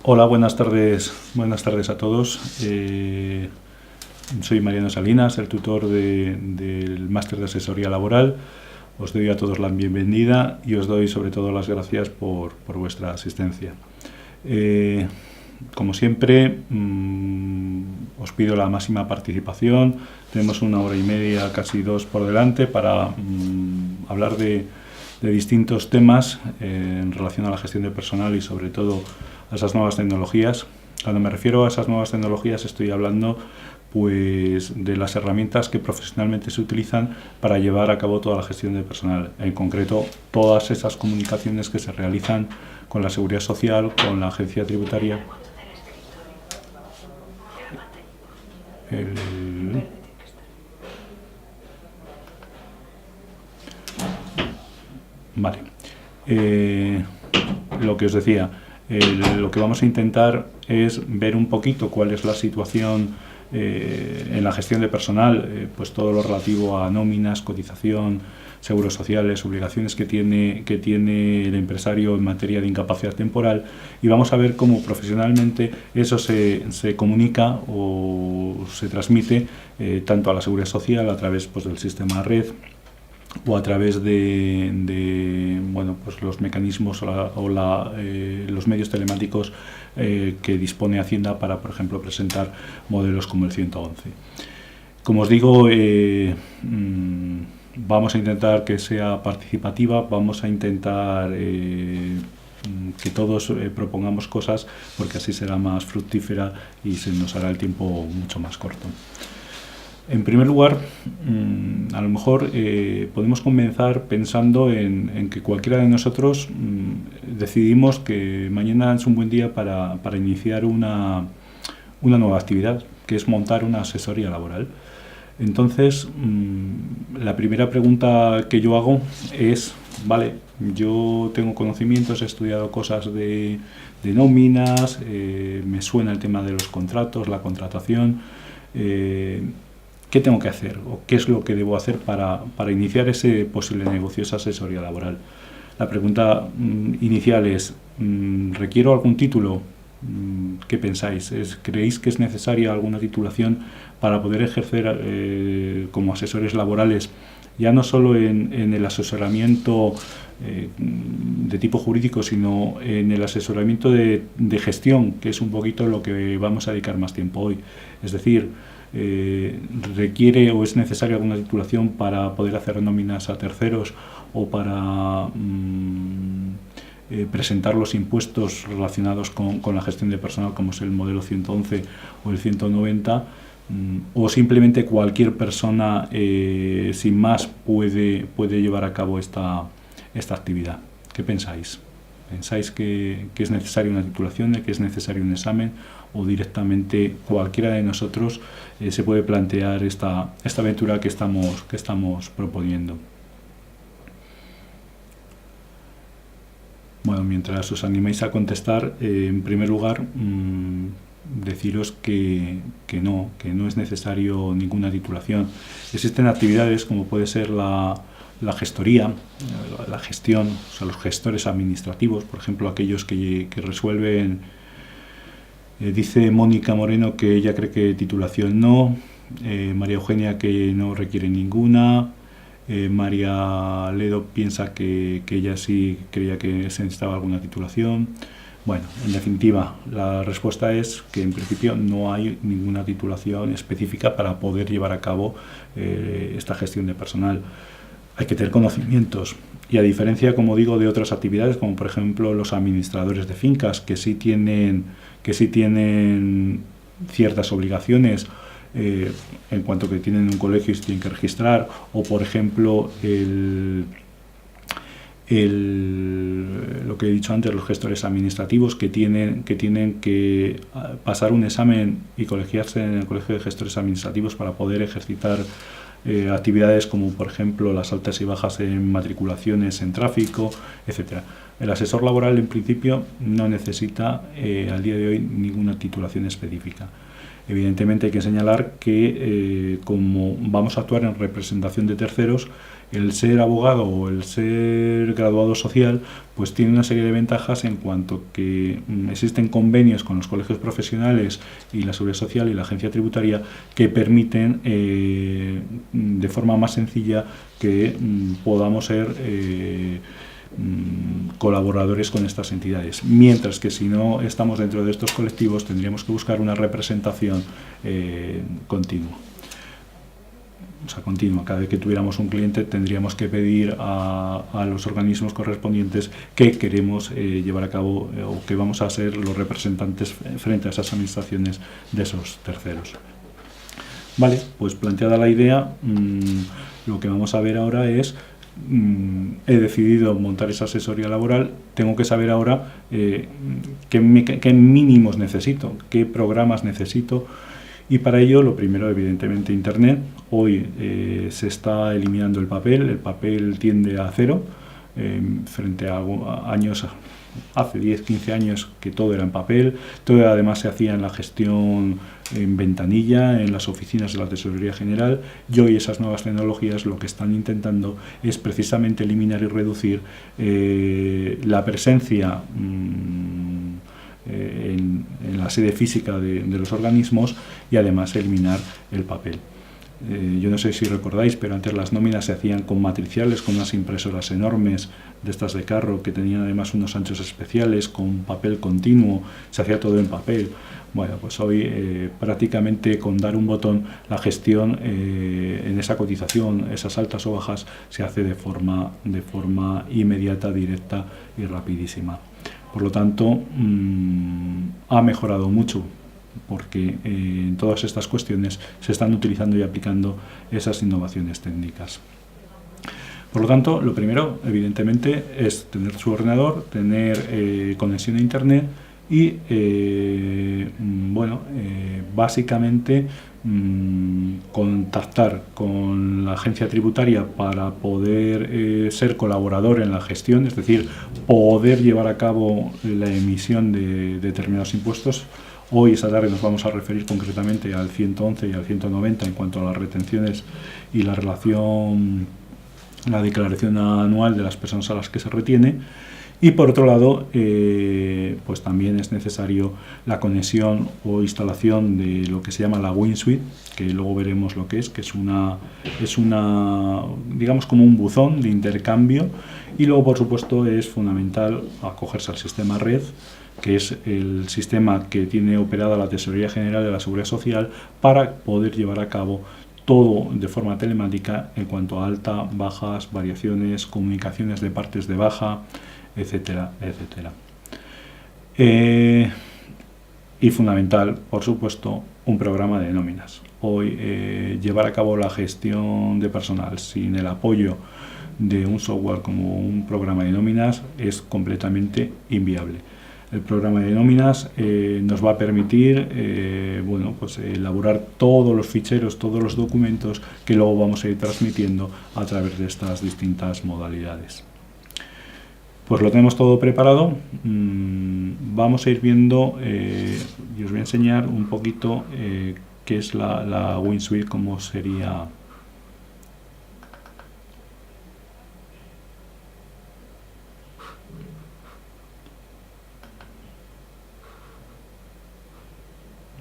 Hola, buenas tardes a todos. Soy Mariano Salinas, el tutor del máster de asesoría laboral. Os doy a todos la bienvenida y os doy sobre todo las gracias por vuestra asistencia. Como siempre, os pido la máxima participación. Tenemos 1 hora y media, casi 2 por delante, para hablar de distintos temas en relación a la gestión de personal y sobre todo a esas nuevas tecnologías. Cuando me refiero a esas nuevas tecnologías estoy hablando pues de las herramientas que profesionalmente se utilizan para llevar a cabo toda la gestión de personal, en concreto todas esas comunicaciones que se realizan con la Seguridad Social, con la Agencia Tributaria. Vale. Lo que os decía, lo que vamos a intentar es ver un poquito cuál es la situación en la gestión de personal, pues todo lo relativo a nóminas, cotización, seguros sociales, obligaciones que tiene el empresario en materia de incapacidad temporal, y vamos a ver cómo profesionalmente eso se comunica o se transmite tanto a la Seguridad Social a través pues, del sistema red, o a través de bueno, pues los mecanismos los medios telemáticos que dispone Hacienda para, por ejemplo, presentar modelos como el 111. Como os digo, vamos a intentar que sea participativa, vamos a intentar que todos propongamos cosas, porque así será más fructífera y se nos hará el tiempo mucho más corto. En primer lugar, a lo mejor podemos comenzar pensando en que cualquiera de nosotros decidimos que mañana es un buen día para iniciar una nueva actividad, que es montar una asesoría laboral. Entonces, la primera pregunta que yo hago es, vale, yo tengo conocimientos, he estudiado cosas de nóminas, me suena el tema de los contratos, la contratación. ¿Qué tengo que hacer o qué es lo que debo hacer para iniciar ese posible negocio, esa asesoría laboral? La pregunta inicial es, ¿requiero algún título? ¿Qué pensáis? ¿Creéis que es necesaria alguna titulación para poder ejercer como asesores laborales, ya no solo en el asesoramiento de tipo jurídico, sino en el asesoramiento de gestión, que es un poquito lo que vamos a dedicar más tiempo hoy? Es decir, ¿requiere o es necesaria alguna titulación para poder hacer nóminas a terceros o para presentar los impuestos relacionados con la gestión de personal, como es el modelo 111 o el 190, o simplemente cualquier persona sin más puede llevar a cabo esta actividad? ¿Qué pensáis? ¿Pensáis que es necesaria una titulación, que es necesario un examen, o directamente cualquiera de nosotros se puede plantear esta aventura que estamos proponiendo? Bueno, mientras os animáis a contestar, en primer lugar, deciros que no es necesario ninguna titulación. Existen actividades como puede ser la gestoría, la gestión, o sea, los gestores administrativos, por ejemplo, aquellos que resuelven. Dice Mónica Moreno que ella cree que titulación no, María Eugenia que no requiere ninguna, María Ledo piensa que ella sí creía que se necesitaba alguna titulación. Bueno, en definitiva, la respuesta es que en principio no hay ninguna titulación específica para poder llevar a cabo esta gestión de personal. Hay que tener conocimientos, y a diferencia, como digo, de otras actividades, como por ejemplo los administradores de fincas, que sí tienen ciertas obligaciones en cuanto que tienen un colegio y se tienen que registrar, o por ejemplo lo que he dicho antes, los gestores administrativos que tienen que pasar un examen y colegiarse en el Colegio de Gestores Administrativos para poder ejercitar actividades como por ejemplo las altas y bajas en matriculaciones en tráfico, etcétera. El asesor laboral, en principio, no necesita al día de hoy ninguna titulación específica. Evidentemente hay que señalar que como vamos a actuar en representación de terceros, el ser abogado o el ser graduado social pues tiene una serie de ventajas en cuanto que existen convenios con los colegios profesionales y la Seguridad Social y la Agencia Tributaria que permiten de forma más sencilla que podamos ser colaboradores con estas entidades, mientras que si no estamos dentro de estos colectivos tendríamos que buscar una representación continua. O sea, continua. Cada vez que tuviéramos un cliente tendríamos que pedir a los organismos correspondientes que queremos llevar a cabo o que vamos a ser los representantes frente a esas administraciones de esos terceros. Vale, pues planteada la idea, lo que vamos a ver ahora es he decidido montar esa asesoría laboral, tengo que saber ahora qué mínimos necesito, qué programas necesito, y para ello lo primero evidentemente Internet. Hoy se está eliminando el papel tiende a cero, frente a años, hace 10-15 años que todo era en papel, todo además se hacía en la gestión en ventanilla, en las oficinas de la Tesorería General, y hoy esas nuevas tecnologías lo que están intentando es precisamente eliminar y reducir la presencia en la sede física de los organismos y además eliminar el papel. Yo no sé si recordáis, pero antes las nóminas se hacían con matriciales, con unas impresoras enormes de estas de carro que tenían además unos anchos especiales, con papel continuo, se hacía todo en papel. Bueno, pues hoy prácticamente con dar un botón la gestión en esa cotización, esas altas o bajas, se hace de forma inmediata, directa y rapidísima. Por lo tanto, ha mejorado mucho, porque en todas estas cuestiones se están utilizando y aplicando esas innovaciones técnicas. Por lo tanto, lo primero, evidentemente, es tener su ordenador, tener conexión a Internet y, básicamente, contactar con la agencia tributaria para poder ser colaborador en la gestión, es decir, poder llevar a cabo la emisión de determinados impuestos. Hoy, esta tarde, nos vamos a referir concretamente al 111 y al 190 en cuanto a las retenciones y la declaración anual de las personas a las que se retiene. Y por otro lado, pues también es necesario la conexión o instalación de lo que se llama la WinSuite, que luego veremos lo que es una digamos como un buzón de intercambio, y luego por supuesto es fundamental acogerse al sistema Red, que es el sistema que tiene operada la Tesorería General de la Seguridad Social para poder llevar a cabo todo de forma telemática en cuanto a alta, bajas, variaciones, comunicaciones de partes de baja, etcétera, etcétera. Y fundamental, por supuesto, un programa de nóminas. Hoy llevar a cabo la gestión de personal sin el apoyo de un software como un programa de nóminas es completamente inviable. El programa de nóminas nos va a permitir elaborar todos los ficheros, todos los documentos que luego vamos a ir transmitiendo a través de estas distintas modalidades. Pues lo tenemos todo preparado. Vamos a ir viendo y os voy a enseñar un poquito qué es la WinSuite, cómo sería.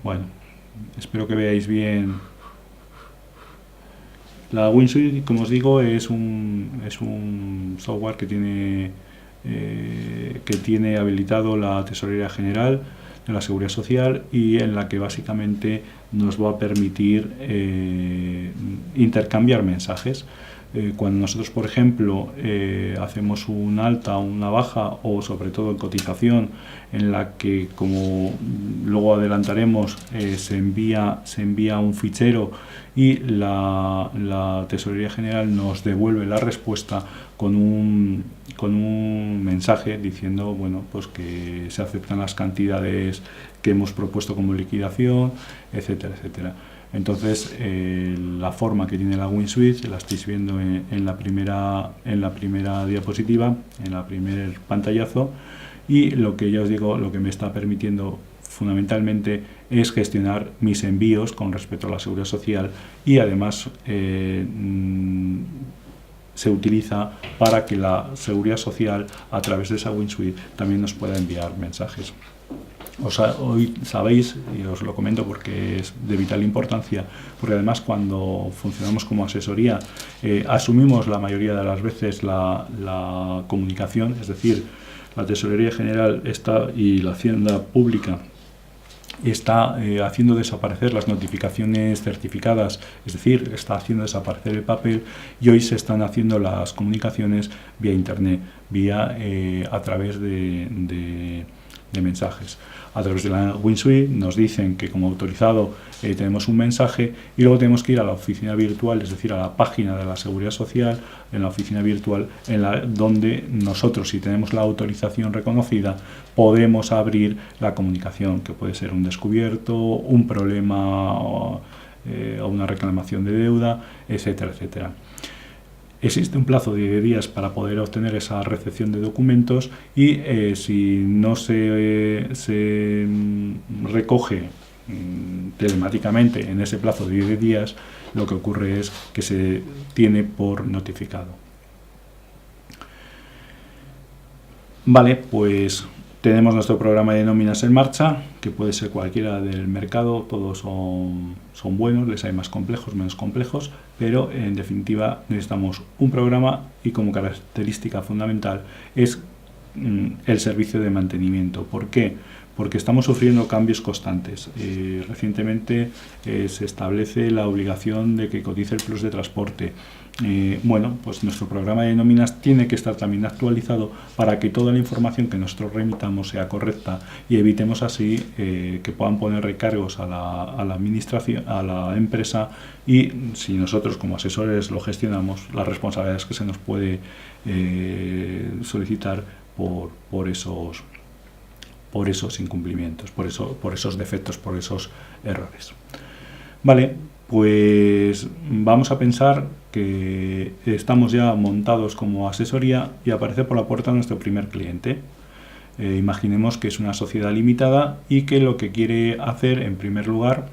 Bueno, espero que veáis bien. La WinSuite, como os digo, es un software que tiene habilitado la Tesorería General de la Seguridad Social y en la que básicamente nos va a permitir intercambiar mensajes. Cuando nosotros, por ejemplo, hacemos un alta o una baja, o sobre todo en cotización, en la que, como luego adelantaremos, se envía un fichero y la Tesorería General nos devuelve la respuesta con un mensaje diciendo, bueno, pues que se aceptan las cantidades que hemos propuesto como liquidación, etcétera, etcétera. Entonces, la forma que tiene la WinSuite la estáis viendo en la primera diapositiva, en la primer pantallazo, y lo que ya os digo, lo que me está permitiendo fundamentalmente es gestionar mis envíos con respecto a la seguridad social, y además se utiliza para que la seguridad social, a través de esa WinSuite, también nos pueda enviar mensajes. Hoy sabéis, y os lo comento porque es de vital importancia, porque además cuando funcionamos como asesoría asumimos la mayoría de las veces la comunicación, es decir, la Tesorería General y la Hacienda Pública está haciendo desaparecer las notificaciones certificadas, es decir, está haciendo desaparecer el papel, y hoy se están haciendo las comunicaciones vía internet, a través de mensajes. A través de la WinSuite nos dicen que como autorizado tenemos un mensaje, y luego tenemos que ir a la oficina virtual, es decir, a la página de la Seguridad Social, en la oficina virtual, donde nosotros, si tenemos la autorización reconocida, podemos abrir la comunicación, que puede ser un descubierto, un problema o una reclamación de deuda, etcétera, etcétera. Existe un plazo de 10 días para poder obtener esa recepción de documentos, y si no se recoge telemáticamente en ese plazo de 10 días, lo que ocurre es que se tiene por notificado. Vale, pues tenemos nuestro programa de nóminas en marcha, que puede ser cualquiera del mercado, todos son buenos, les hay más complejos, menos complejos, pero en definitiva necesitamos un programa, y como característica fundamental es el servicio de mantenimiento. ¿Por qué? Porque estamos sufriendo cambios constantes. Recientemente se establece la obligación de que cotice el plus de transporte. Bueno, pues nuestro programa de nóminas tiene que estar también actualizado para que toda la información que nosotros remitamos sea correcta, y evitemos así que puedan poner recargos a la administración, a la empresa, y si nosotros como asesores lo gestionamos, las responsabilidades que se nos puede solicitar por esos incumplimientos, por esos defectos, por esos errores. Vale, pues vamos a pensar que estamos ya montados como asesoría y aparece por la puerta nuestro primer cliente. Imaginemos que es una sociedad limitada y que lo que quiere hacer en primer lugar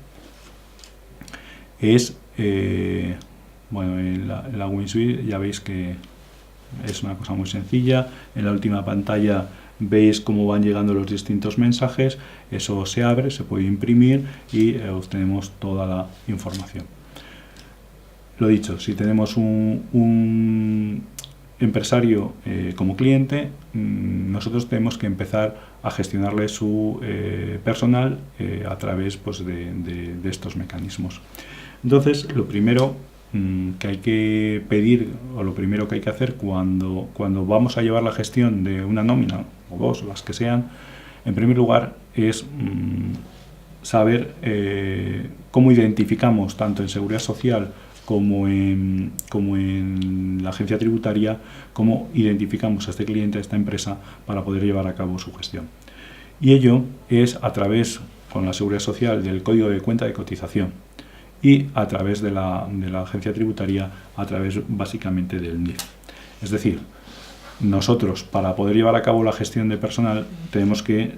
es, bueno, en la WinSuite ya veis que es una cosa muy sencilla. En la última pantalla veis cómo van llegando los distintos mensajes, eso se abre, se puede imprimir y obtenemos toda la información. Lo dicho, si tenemos un empresario como cliente, nosotros tenemos que empezar a gestionarle su personal a través, pues, de estos mecanismos. Entonces, lo primero que hay que pedir, o lo primero que hay que hacer cuando vamos a llevar la gestión de una nómina, o dos, las que sean, en primer lugar es saber cómo identificamos, tanto en Seguridad Social como en la agencia tributaria, cómo identificamos a este cliente, a esta empresa, para poder llevar a cabo su gestión. Y ello es a través, con la Seguridad Social, del código de cuenta de cotización, y a través de la agencia tributaria, a través básicamente del NIF. Es decir, nosotros, para poder llevar a cabo la gestión de personal, tenemos que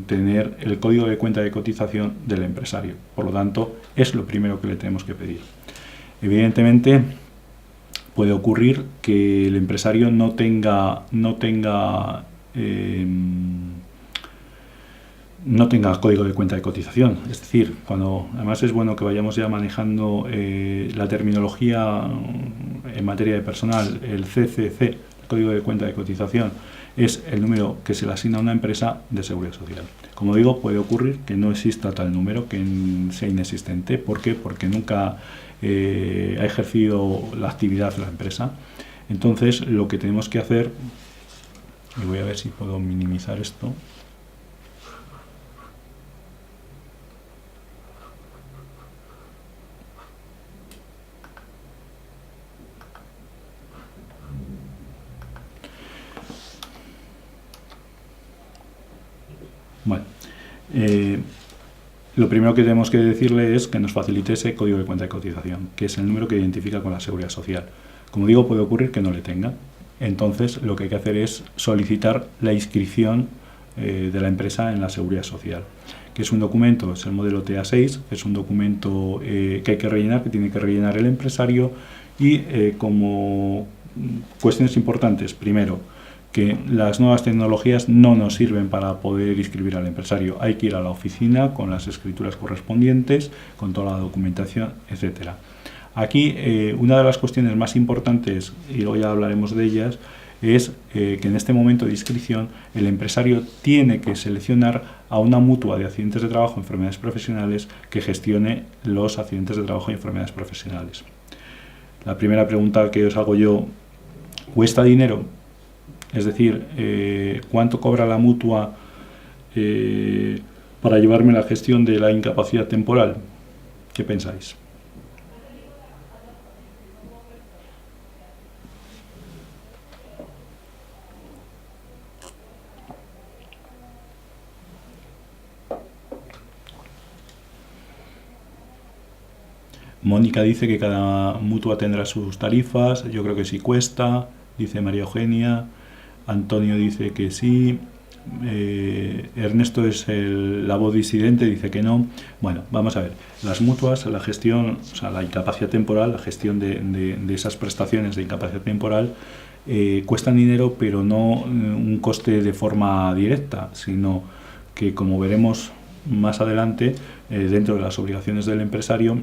tener el código de cuenta de cotización del empresario. Por lo tanto, es lo primero que le tenemos que pedir. Evidentemente, puede ocurrir que el empresario no tenga código de cuenta de cotización. Es decir, además es bueno que vayamos ya manejando la terminología en materia de personal. El CCC, el código de cuenta de cotización, es el número que se le asigna a una empresa de seguridad social. Como digo, puede ocurrir que no exista tal número, que sea inexistente. ¿Por qué? Porque nunca ha ejercido la actividad la empresa. Entonces, lo que tenemos que hacer, y voy a ver si puedo minimizar esto. Bueno, lo primero que tenemos que decirle es que nos facilite ese código de cuenta de cotización, que es el número que identifica con la Seguridad Social. Como digo, puede ocurrir que no le tenga. Entonces, lo que hay que hacer es solicitar la inscripción de la empresa en la Seguridad Social, que es un documento, es el modelo TA6, es un documento que hay que rellenar, que tiene que rellenar el empresario, y como cuestiones importantes, primero, que las nuevas tecnologías no nos sirven para poder inscribir al empresario. Hay que ir a la oficina con las escrituras correspondientes, con toda la documentación, etcétera. Aquí, una de las cuestiones más importantes, y luego ya hablaremos de ellas, es que en este momento de inscripción el empresario tiene que seleccionar a una mutua de accidentes de trabajo y enfermedades profesionales que gestione los accidentes de trabajo y enfermedades profesionales. La primera pregunta que os hago yo, ¿cuesta dinero? Es decir, ¿cuánto cobra la mutua para llevarme la gestión de la incapacidad temporal? ¿Qué pensáis? Mónica dice que cada mutua tendrá sus tarifas, yo creo que sí cuesta, dice María Eugenia. Antonio dice que sí. Ernesto es la voz disidente, dice que no. Bueno, vamos a ver. Las mutuas, la gestión, o sea, la incapacidad temporal, la gestión de esas prestaciones de incapacidad temporal, cuestan dinero, pero no un coste de forma directa, sino que, como veremos más adelante, dentro de las obligaciones del empresario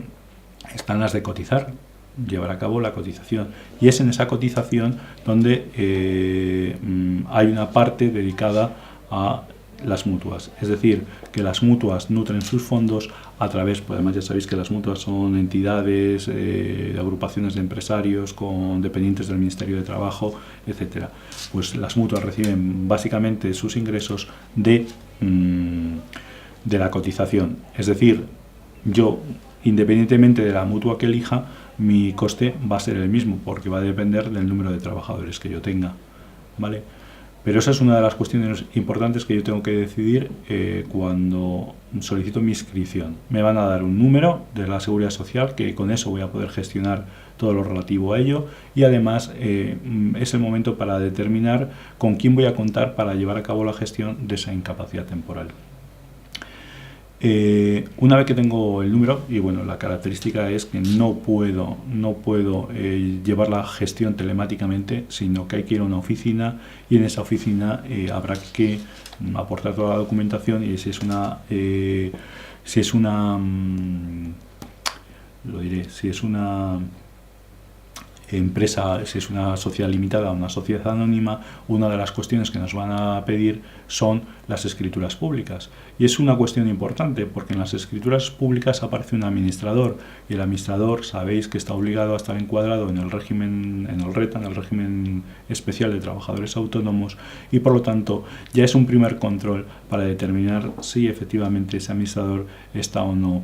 están las de cotizar, llevar a cabo la cotización, y es en esa cotización donde hay una parte dedicada a las mutuas, es decir, que las mutuas nutren sus fondos a través, pues además ya sabéis que las mutuas son entidades, de agrupaciones de empresarios con dependientes del Ministerio de Trabajo, etcétera. Pues las mutuas reciben básicamente sus ingresos de la cotización, es decir, yo, independientemente de la mutua que elija, mi coste va a ser el mismo, porque va a depender del número de trabajadores que yo tenga, ¿vale? Pero esa es una de las cuestiones importantes que yo tengo que decidir cuando solicito mi inscripción. Me van a dar un número de la Seguridad Social, que con eso voy a poder gestionar todo lo relativo a ello, y además es el momento para determinar con quién voy a contar para llevar a cabo la gestión de esa incapacidad temporal. Una vez que tengo el número, y bueno, la característica es que no puedo llevar la gestión telemáticamente, sino que hay que ir a una oficina, y en esa oficina habrá que aportar toda la documentación, y si es una empresa, si es una sociedad limitada o una sociedad anónima, una de las cuestiones que nos van a pedir son las escrituras públicas. Y es una cuestión importante, porque en las escrituras públicas aparece un administrador, y el administrador sabéis que está obligado a estar encuadrado en el régimen, en el RETA, en el régimen especial de trabajadores autónomos, y por lo tanto ya es un primer control para determinar si efectivamente ese administrador está o no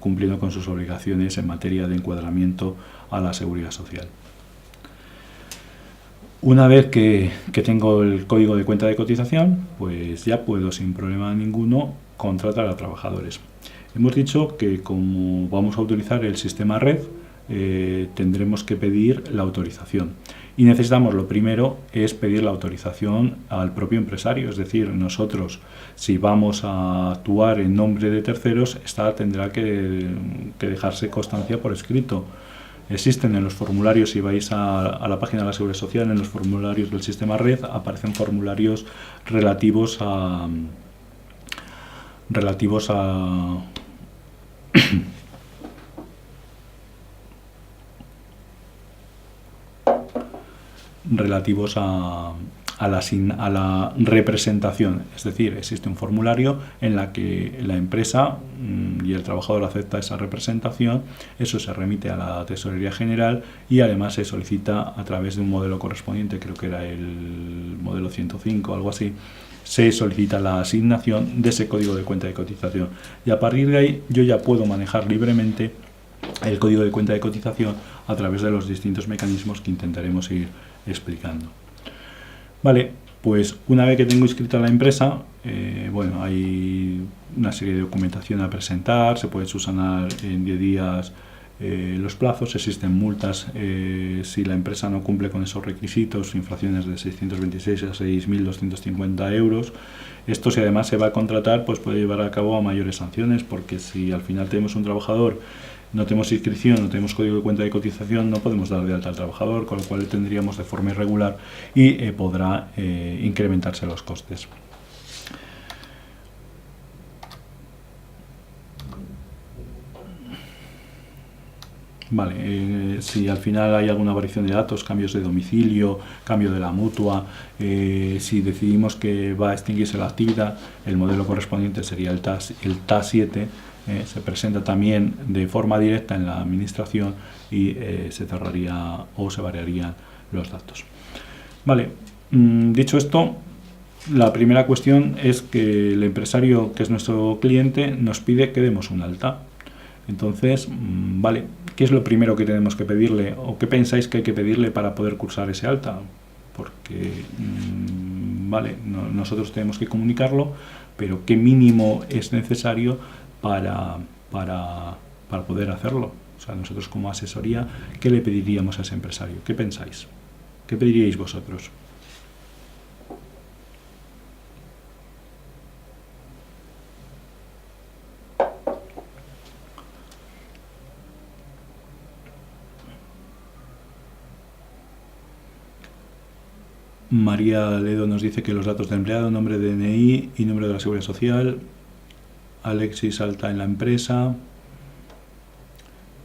cumpliendo con sus obligaciones en materia de encuadramiento a la Seguridad Social. Una vez que tengo el código de cuenta de cotización, pues ya puedo sin problema ninguno contratar a trabajadores. Hemos dicho que como vamos a utilizar el sistema red, tendremos que pedir la autorización. Y necesitamos, lo primero, es pedir la autorización al propio empresario, es decir, nosotros, si vamos a actuar en nombre de terceros, esta tendrá que dejarse constancia por escrito. Existen en los formularios, si vais a la página de la Seguridad Social, en los formularios del sistema red, aparecen formularios relativos a la representación, es decir, existe un formulario en la que la empresa y el trabajador acepta esa representación, eso se remite a la Tesorería General y además se solicita a través de un modelo correspondiente, creo que era el modelo 105 o algo así, se solicita la asignación de ese código de cuenta de cotización, y a partir de ahí yo ya puedo manejar libremente el código de cuenta de cotización a través de los distintos mecanismos que intentaremos ir explicando. Vale, pues una vez que tengo inscrita la empresa, bueno, hay una serie de documentación a presentar, se puede subsanar en 10 días los plazos, existen multas si la empresa no cumple con esos requisitos, infracciones de 626 a 6.250 euros. Esto, si además se va a contratar, pues puede llevar a cabo a mayores sanciones, porque si al final tenemos un trabajador, no tenemos inscripción, no tenemos código de cuenta de cotización, no podemos dar de alta al trabajador, con lo cual le tendríamos de forma irregular y podrá incrementarse los costes. Vale, si al final hay alguna variación de datos, cambios de domicilio, cambio de la mutua, si decidimos que va a extinguirse la actividad, el modelo correspondiente sería el TA7, se presenta también de forma directa en la administración y se cerraría o se variarían los datos. Vale, dicho esto, la primera cuestión es que el empresario, que es nuestro cliente, nos pide que demos un alta. Entonces, vale, ¿qué es lo primero que tenemos que pedirle o qué pensáis que hay que pedirle para poder cursar ese alta? Porque, vale, nosotros tenemos que comunicarlo, pero ¿qué mínimo es necesario para poder hacerlo? O sea, nosotros como asesoría, ¿qué le pediríamos a ese empresario? ¿Qué pensáis? ¿Qué pediríais vosotros? María Ledo nos dice que los datos de empleado, nombre de DNI y número de la Seguridad Social. Alexis alta en la empresa.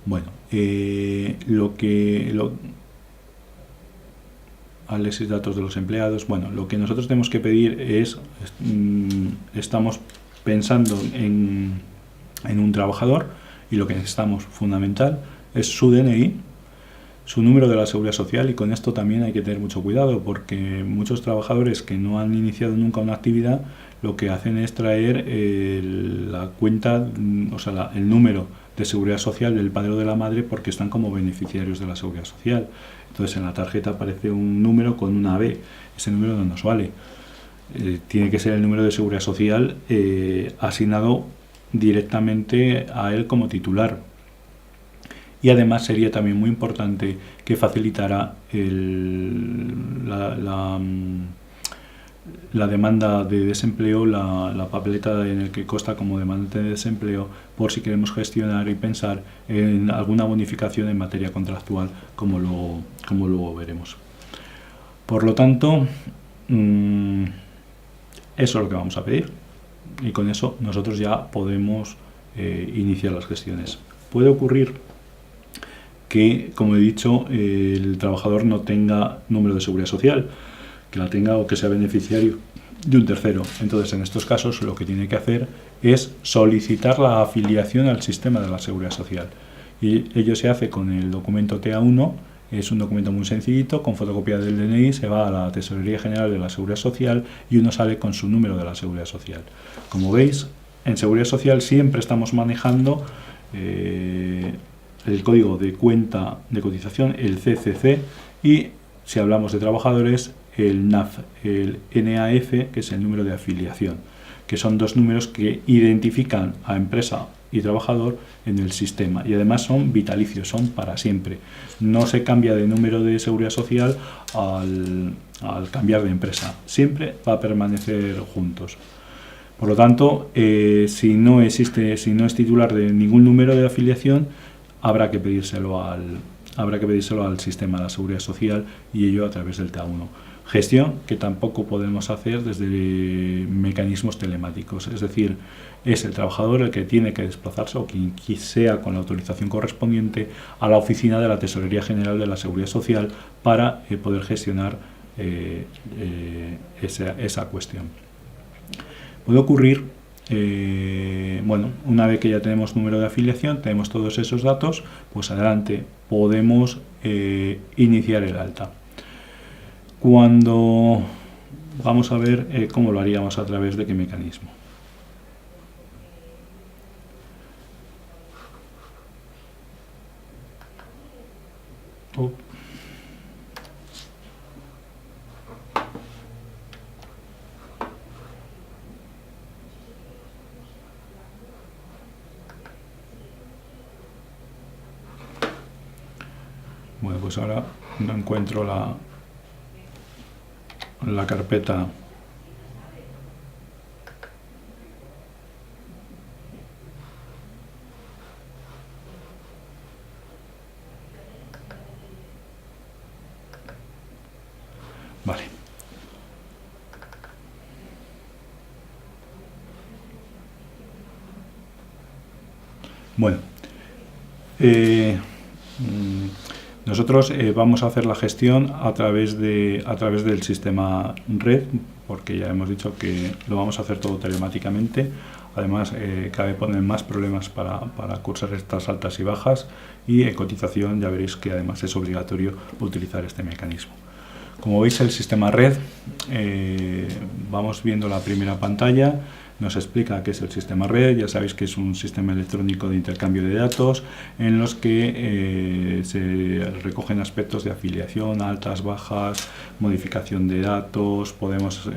Bueno, Alexis datos de los empleados. Bueno, lo que nosotros tenemos que pedir es, estamos pensando en un trabajador y lo que necesitamos fundamental es su DNI, su número de la Seguridad Social, y con esto también hay que tener mucho cuidado porque muchos trabajadores que no han iniciado nunca una actividad lo que hacen es traer la cuenta, o sea, el número de Seguridad Social del padre o de la madre porque están como beneficiarios de la Seguridad Social. Entonces en la tarjeta aparece un número con una B, ese número no nos vale. Tiene que ser el número de Seguridad Social asignado directamente a él como titular. Y además sería también muy importante que facilitara la demanda de desempleo, la papeleta en el que consta como demanda de desempleo, por si queremos gestionar y pensar en alguna bonificación en materia contractual, como luego veremos. Por lo tanto, eso es lo que vamos a pedir y con eso nosotros ya podemos iniciar las gestiones. Puede ocurrir que, como he dicho, el trabajador no tenga número de Seguridad Social, que la tenga o que sea beneficiario de un tercero. Entonces, en estos casos, lo que tiene que hacer es solicitar la afiliación al sistema de la Seguridad Social. Y ello se hace con el documento TA1, es un documento muy sencillito, con fotocopia del DNI, se va a la Tesorería General de la Seguridad Social y uno sale con su número de la Seguridad Social. Como veis, en Seguridad Social siempre estamos manejando el código de cuenta de cotización, el CCC, y si hablamos de trabajadores, el NAF, el NAF, que es el número de afiliación, que son dos números que identifican a empresa y trabajador en el sistema y además son vitalicios, son para siempre. No se cambia de número de Seguridad Social al cambiar de empresa, siempre va a permanecer juntos. Por lo tanto, si no es titular de ningún número de afiliación, habrá que pedírselo al sistema de la Seguridad Social y ello a través del TA1. Gestión que tampoco podemos hacer desde mecanismos telemáticos, es decir, es el trabajador el que tiene que desplazarse o quien sea con la autorización correspondiente a la oficina de la Tesorería General de la Seguridad Social para poder gestionar esa cuestión. Puede ocurrir, bueno, una vez que ya tenemos número de afiliación, tenemos todos esos datos, pues adelante podemos iniciar el alta. Cuando vamos a ver cómo lo haríamos, a través de qué mecanismo. Bueno, pues ahora no encuentro la carpeta. Vale. Bueno, nosotros vamos a hacer la gestión a través del sistema red, porque ya hemos dicho que lo vamos a hacer todo telemáticamente. Además, cabe poner más problemas para cursar estas altas y bajas, y en cotización ya veréis que además es obligatorio utilizar este mecanismo. Como veis, el sistema red, vamos viendo la primera pantalla. Nos explica qué es el sistema red. Ya sabéis que es un sistema electrónico de intercambio de datos en los que se recogen aspectos de afiliación, altas, bajas, modificación de datos, podemos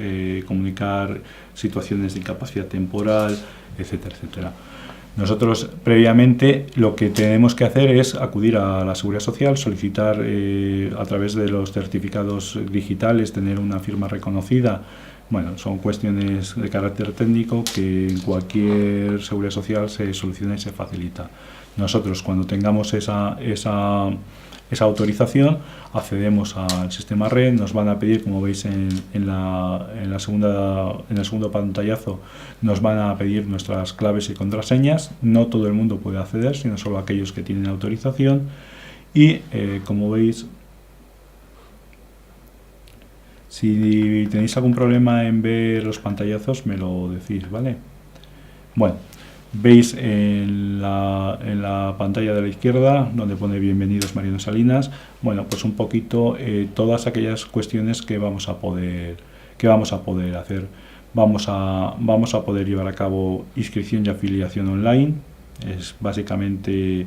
comunicar situaciones de incapacidad temporal, etcétera, etcétera. Nosotros previamente lo que tenemos que hacer es acudir a la Seguridad Social, solicitar a través de los certificados digitales tener una firma reconocida. Bueno, son cuestiones de carácter técnico que en cualquier Seguridad Social se soluciona y se facilita. Nosotros, cuando tengamos esa autorización, accedemos al sistema red. Nos van a pedir, como veis en el segundo pantallazo, nos van a pedir nuestras claves y contraseñas. No todo el mundo puede acceder, sino solo aquellos que tienen autorización. Y como veis, si tenéis algún problema en ver los pantallazos, me lo decís, ¿vale? Bueno, veis en la pantalla de la izquierda, donde pone bienvenidos Mariano Salinas, bueno, pues un poquito todas aquellas cuestiones que vamos a poder hacer. Vamos a poder llevar a cabo inscripción y afiliación online. Es básicamente,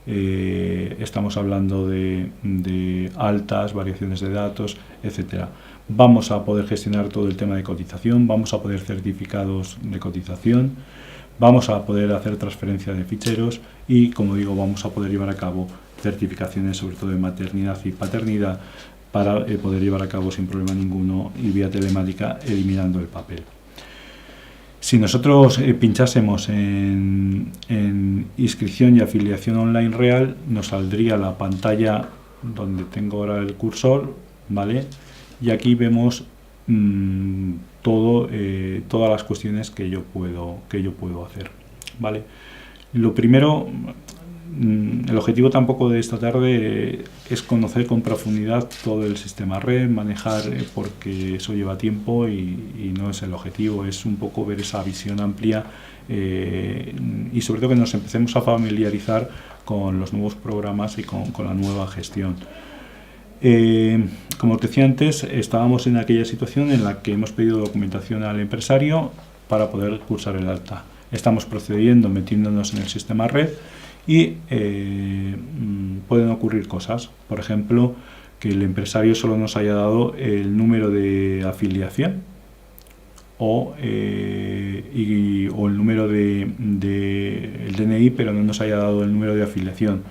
estamos hablando de altas, variaciones de datos, etcétera. Vamos a poder gestionar todo el tema de cotización, vamos a poder certificados de cotización, vamos a poder hacer transferencia de ficheros y, como digo, vamos a poder llevar a cabo certificaciones, sobre todo de maternidad y paternidad, para poder llevar a cabo sin problema ninguno y vía telemática, eliminando el papel. Si nosotros pinchásemos en inscripción y afiliación online real, nos saldría la pantalla donde tengo ahora el cursor, ¿vale? Y aquí vemos todas las cuestiones que yo puedo hacer, ¿vale? Lo primero, el objetivo tampoco de esta tarde es conocer con profundidad todo el sistema red, manejar, porque eso lleva tiempo y no es el objetivo. Es un poco ver esa visión amplia y sobre todo que nos empecemos a familiarizar con los nuevos programas y con la nueva gestión. Como os decía antes, estábamos en aquella situación en la que hemos pedido documentación al empresario para poder cursar el alta. Estamos procediendo, metiéndonos en el sistema red y pueden ocurrir cosas. Por ejemplo, que el empresario solo nos haya dado el número de afiliación o el número el DNI, pero no nos haya dado el número de afiliación.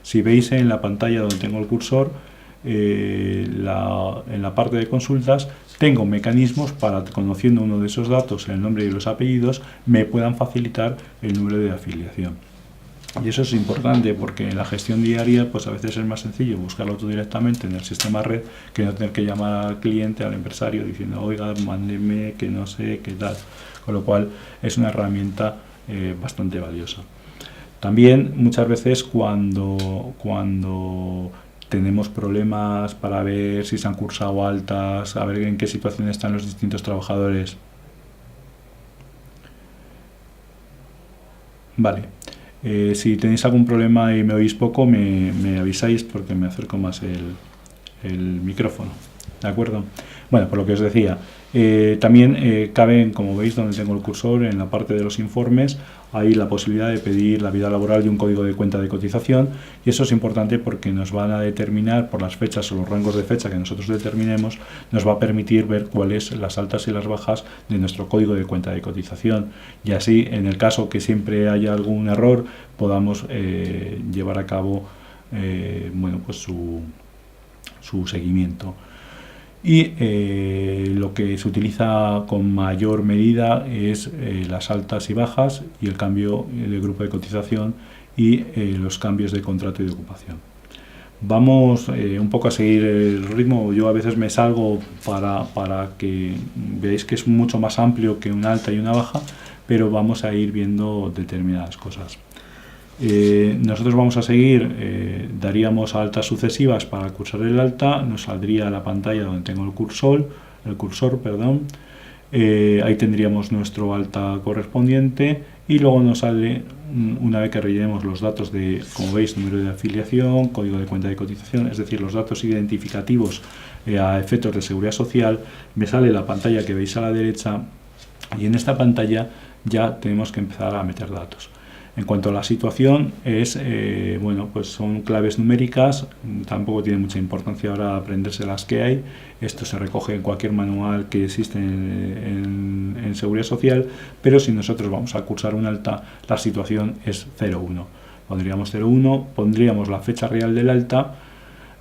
Si veis en la pantalla donde tengo el cursor, en la parte de consultas, tengo mecanismos para, conociendo uno de esos datos, el nombre y los apellidos, me puedan facilitar el número de afiliación. Y eso es importante porque en la gestión diaria, pues a veces es más sencillo buscarlo tú directamente en el sistema red que no tener que llamar al cliente, al empresario, diciendo, oiga, mándeme que no sé qué tal. Con lo cual es una herramienta bastante valiosa. También muchas veces cuando tenemos problemas para ver si se han cursado altas, a ver en qué situación están los distintos trabajadores. Vale. Si tenéis algún problema y me oís poco, me avisáis porque me acerco más el micrófono. ¿De acuerdo? Bueno, por lo que os decía, también caben, como veis, donde tengo el cursor, en la parte de los informes, hay la posibilidad de pedir la vida laboral y un código de cuenta de cotización, y eso es importante porque nos van a determinar, por las fechas o los rangos de fecha que nosotros determinemos, nos va a permitir ver cuáles las altas y las bajas de nuestro código de cuenta de cotización, y así, en el caso que siempre haya algún error, podamos llevar a cabo bueno, pues su seguimiento. Y lo que se utiliza con mayor medida es las altas y bajas y el cambio de grupo de cotización y los cambios de contrato y de ocupación. Vamos un poco a seguir el ritmo. Yo a veces me salgo para que veáis que es mucho más amplio que una alta y una baja, pero vamos a ir viendo determinadas cosas. Nosotros vamos a seguir, daríamos a altas sucesivas para cursar el alta, nos saldría la pantalla donde tengo el cursor, ahí tendríamos nuestro alta correspondiente y luego nos sale, una vez que rellenemos los datos de, como veis, número de afiliación, código de cuenta de cotización, es decir, los datos identificativos a efectos de seguridad social, me sale la pantalla que veis a la derecha y en esta pantalla ya tenemos que empezar a meter datos. En cuanto a la situación, bueno, pues son claves numéricas, tampoco tiene mucha importancia ahora aprenderse las que hay. Esto se recoge en cualquier manual que existe en Seguridad Social, pero si nosotros vamos a cursar un alta, la situación es 01. Pondríamos 01, pondríamos la fecha real del alta,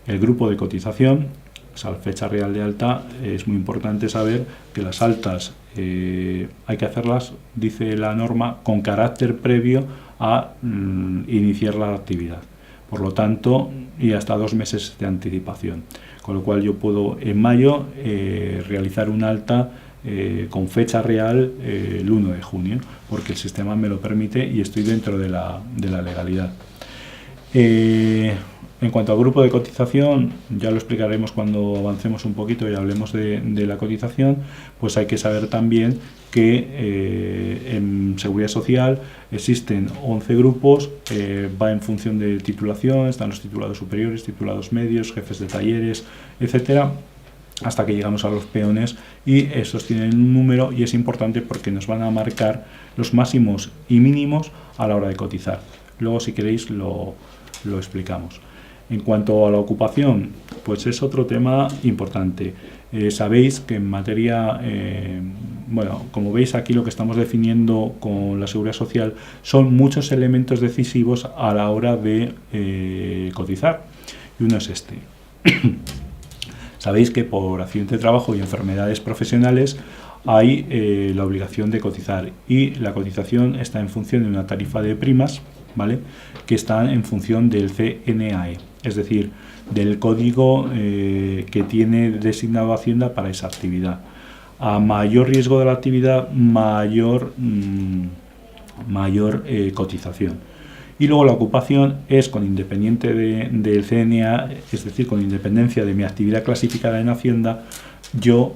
el grupo de cotización, o sea, la fecha real de alta. Es muy importante saber que las altas hay que hacerlas, dice la norma, con carácter previo a iniciar la actividad. Por lo tanto, y hasta 2 meses de anticipación. Con lo cual yo puedo en mayo realizar un alta con fecha real el 1 de junio, porque el sistema me lo permite y estoy dentro de la legalidad. En cuanto al grupo de cotización, ya lo explicaremos cuando avancemos un poquito y hablemos de la cotización, pues hay que saber también que en Seguridad Social existen 11 grupos, va en función de titulación, están los titulados superiores, titulados medios, jefes de talleres, etcétera, hasta que llegamos a los peones, y esos tienen un número y es importante porque nos van a marcar los máximos y mínimos a la hora de cotizar. Luego, si queréis, lo explicamos. En cuanto a la ocupación, pues es otro tema importante. Sabéis que en materia, bueno, como veis aquí lo que estamos definiendo con la Seguridad Social son muchos elementos decisivos a la hora de cotizar. Y uno es este. Sabéis que por accidente de trabajo y enfermedades profesionales hay la obligación de cotizar, y la cotización está en función de una tarifa de primas, ¿vale?, que está en función del CNAE, es decir, del código que tiene designado Hacienda para esa actividad. A mayor riesgo de la actividad, mayor cotización. Y luego la ocupación es con independiente del CNA, es decir, con independencia de mi actividad clasificada en Hacienda. Yo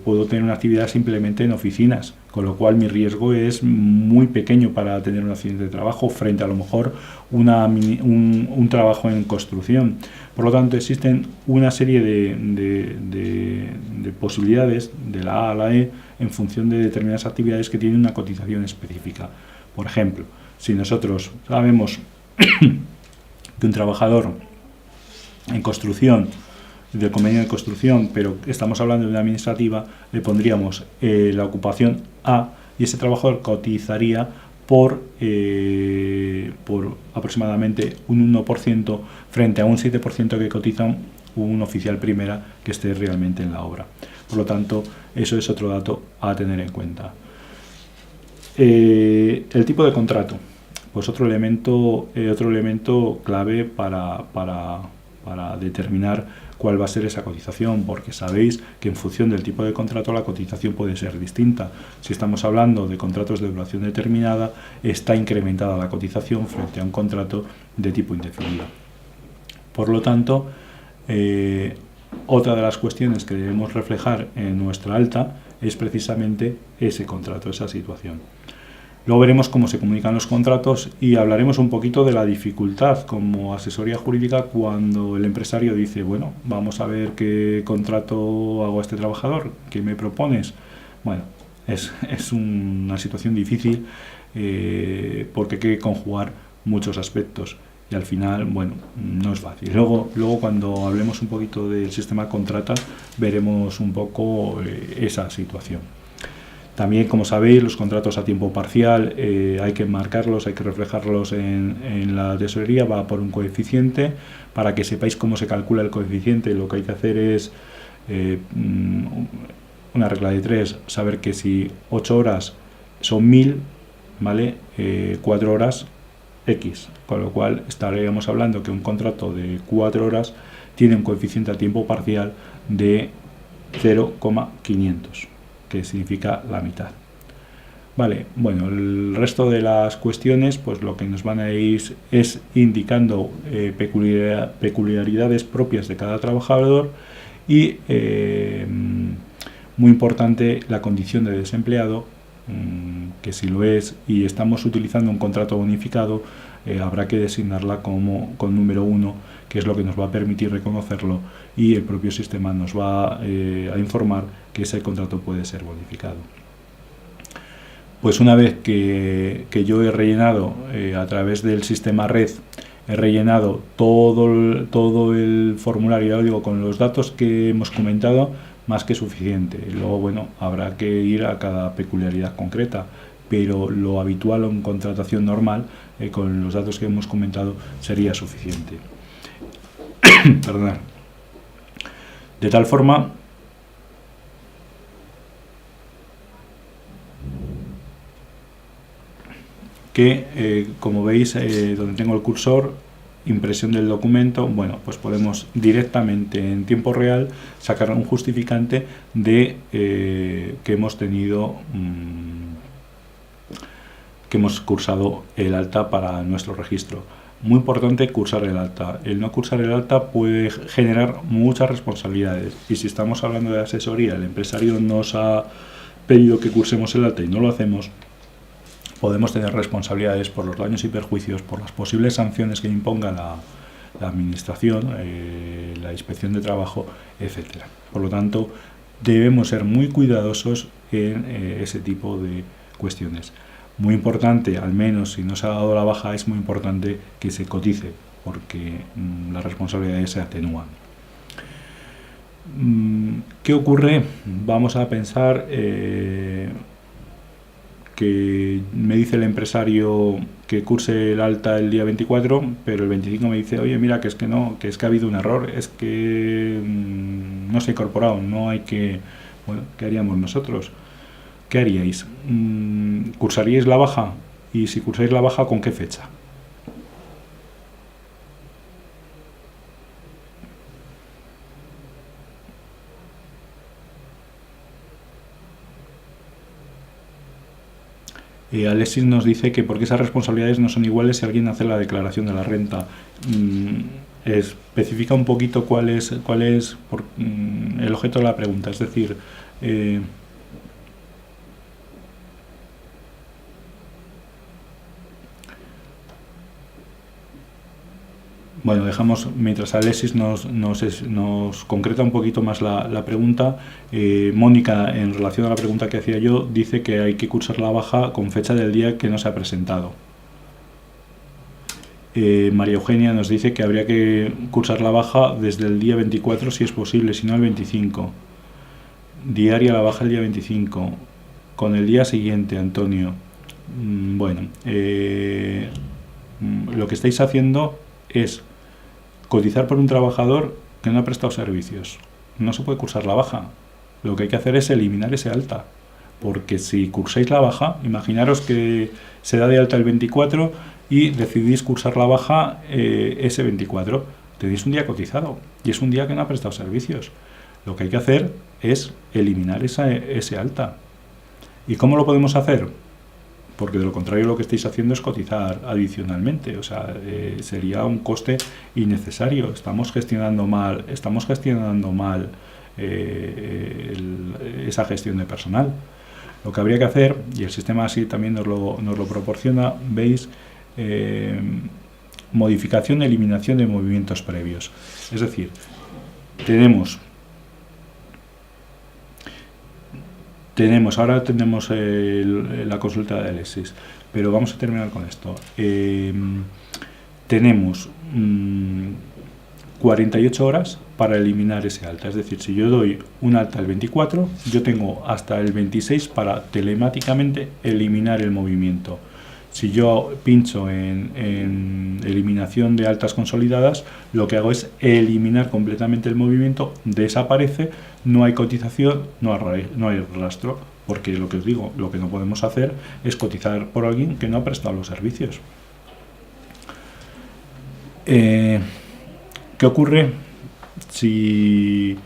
puedo tener una actividad simplemente en oficinas, con lo cual mi riesgo es muy pequeño para tener un accidente de trabajo frente a lo mejor un trabajo en construcción. Por lo tanto, existen una serie de posibilidades de la A a la E en función de determinadas actividades que tienen una cotización específica. Por ejemplo, si nosotros sabemos que un trabajador en construcción, del convenio de construcción, pero estamos hablando de una administrativa, le pondríamos la ocupación A, y ese trabajador cotizaría por aproximadamente un 1% frente a un 7% que cotiza un oficial primera que esté realmente en la obra. Por lo tanto, eso es otro dato a tener en cuenta. El tipo de contrato, pues otro elemento clave para determinar cuál va a ser esa cotización, porque sabéis que en función del tipo de contrato la cotización puede ser distinta. Si estamos hablando de contratos de duración determinada, está incrementada la cotización frente a un contrato de tipo indefinido. Por lo tanto, otra de las cuestiones que debemos reflejar en nuestra alta es precisamente ese contrato, esa situación. Luego veremos cómo se comunican los contratos y hablaremos un poquito de la dificultad como asesoría jurídica cuando el empresario dice, bueno, vamos a ver qué contrato hago a este trabajador, ¿qué me propones? Bueno, es una situación difícil porque hay que conjugar muchos aspectos y al final, bueno, no es fácil. Luego cuando hablemos un poquito del sistema contrata, veremos un poco esa situación. También, como sabéis, los contratos a tiempo parcial hay que marcarlos, hay que reflejarlos en la tesorería, va por un coeficiente. Para que sepáis cómo se calcula el coeficiente, lo que hay que hacer es una regla de 3, saber que si 8 horas son 1000, ¿vale? 4 horas X, con lo cual estaríamos hablando que un contrato de 4 horas tiene un coeficiente a tiempo parcial de 0,500, que significa la mitad. Vale, bueno, el resto de las cuestiones, pues lo que nos van a ir es indicando peculiaridades propias de cada trabajador y, muy importante, la condición de desempleado, que si lo es y estamos utilizando un contrato bonificado, habrá que designarla con número 1, que es lo que nos va a permitir reconocerlo, y el propio sistema nos va a informar que ese contrato puede ser bonificado. Pues una vez que yo he rellenado a través del sistema red, he rellenado todo el formulario, ya digo, con los datos que hemos comentado, más que suficiente. Luego, bueno, habrá que ir a cada peculiaridad concreta, pero lo habitual en contratación normal, con los datos que hemos comentado, sería suficiente. Perdón. De tal forma que, como veis, donde tengo el cursor, impresión del documento, bueno, pues podemos directamente en tiempo real sacar un justificante de que hemos tenido, que hemos cursado el alta para nuestro registro. Muy importante cursar el alta. El no cursar el alta puede generar muchas responsabilidades, y si estamos hablando de asesoría, el empresario nos ha pedido que cursemos el alta y no lo hacemos, podemos tener responsabilidades por los daños y perjuicios, por las posibles sanciones que imponga la administración, la inspección de trabajo, etc. Por lo tanto, debemos ser muy cuidadosos en ese tipo de cuestiones. Muy importante, al menos si no se ha dado la baja, es muy importante que se cotice, porque las responsabilidades se atenúan. ¿Qué ocurre? Vamos a pensar que me dice el empresario que curse el alta el día 24, pero el 25 me dice, oye, mira, que es que no, que es que ha habido un error, es que no se ha incorporado, no hay que... Bueno, ¿qué haríamos nosotros? ¿Qué haríais? ¿Cursaríais la baja? Y si cursáis la baja, ¿con qué fecha? Alexis nos dice que porque esas responsabilidades no son iguales si alguien hace la declaración de la renta. Especifica un poquito cuál es el objeto de la pregunta, es decir, bueno, dejamos, mientras Alexis nos concreta un poquito más la pregunta, Mónica, en relación a la pregunta que hacía yo, dice que hay que cursar la baja con fecha del día que no se ha presentado. María Eugenia nos dice que habría que cursar la baja desde el día 24 si es posible, si no el 25. Diaria la baja el día 25, con el día siguiente, Antonio. Bueno, lo que estáis haciendo es cotizar por un trabajador que no ha prestado servicios. No se puede cursar la baja. Lo que hay que hacer es eliminar ese alta, porque si cursáis la baja, imaginaros que se da de alta el 24 y decidís cursar la baja ese 24, tenéis un día cotizado y es un día que no ha prestado servicios. Lo que hay que hacer es eliminar ese alta. ¿Y cómo lo podemos hacer? Porque de lo contrario lo que estáis haciendo es cotizar adicionalmente, o sea, sería un coste innecesario. Estamos gestionando mal esa gestión de personal. Lo que habría que hacer, y el sistema así también nos lo proporciona, veis, modificación, eliminación de movimientos previos. Es decir, ahora tenemos la consulta de Alexis, pero vamos a terminar con esto. Tenemos 48 horas para eliminar ese alta. Es decir, si yo doy un alta el 24, yo tengo hasta el 26 para telemáticamente eliminar el movimiento. Si yo pincho en eliminación de altas consolidadas, lo que hago es eliminar completamente el movimiento, desaparece, no hay cotización, no hay rastro, porque lo que os digo, lo que no podemos hacer es cotizar por alguien que no ha prestado los servicios. ¿Qué ocurre si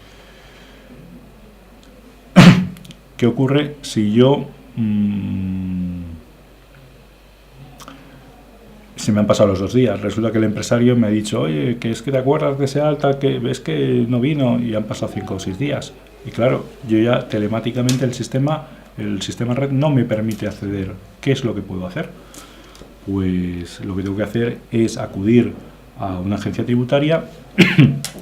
yo se me han pasado los 2 días? Resulta que el empresario me ha dicho, oye, que es que te acuerdas de ese alta, que ves que no vino, y han pasado 5 o 6 días. Y claro, yo ya telemáticamente el sistema red no me permite acceder. ¿Qué es lo que puedo hacer? Pues lo que tengo que hacer es acudir a una agencia tributaria,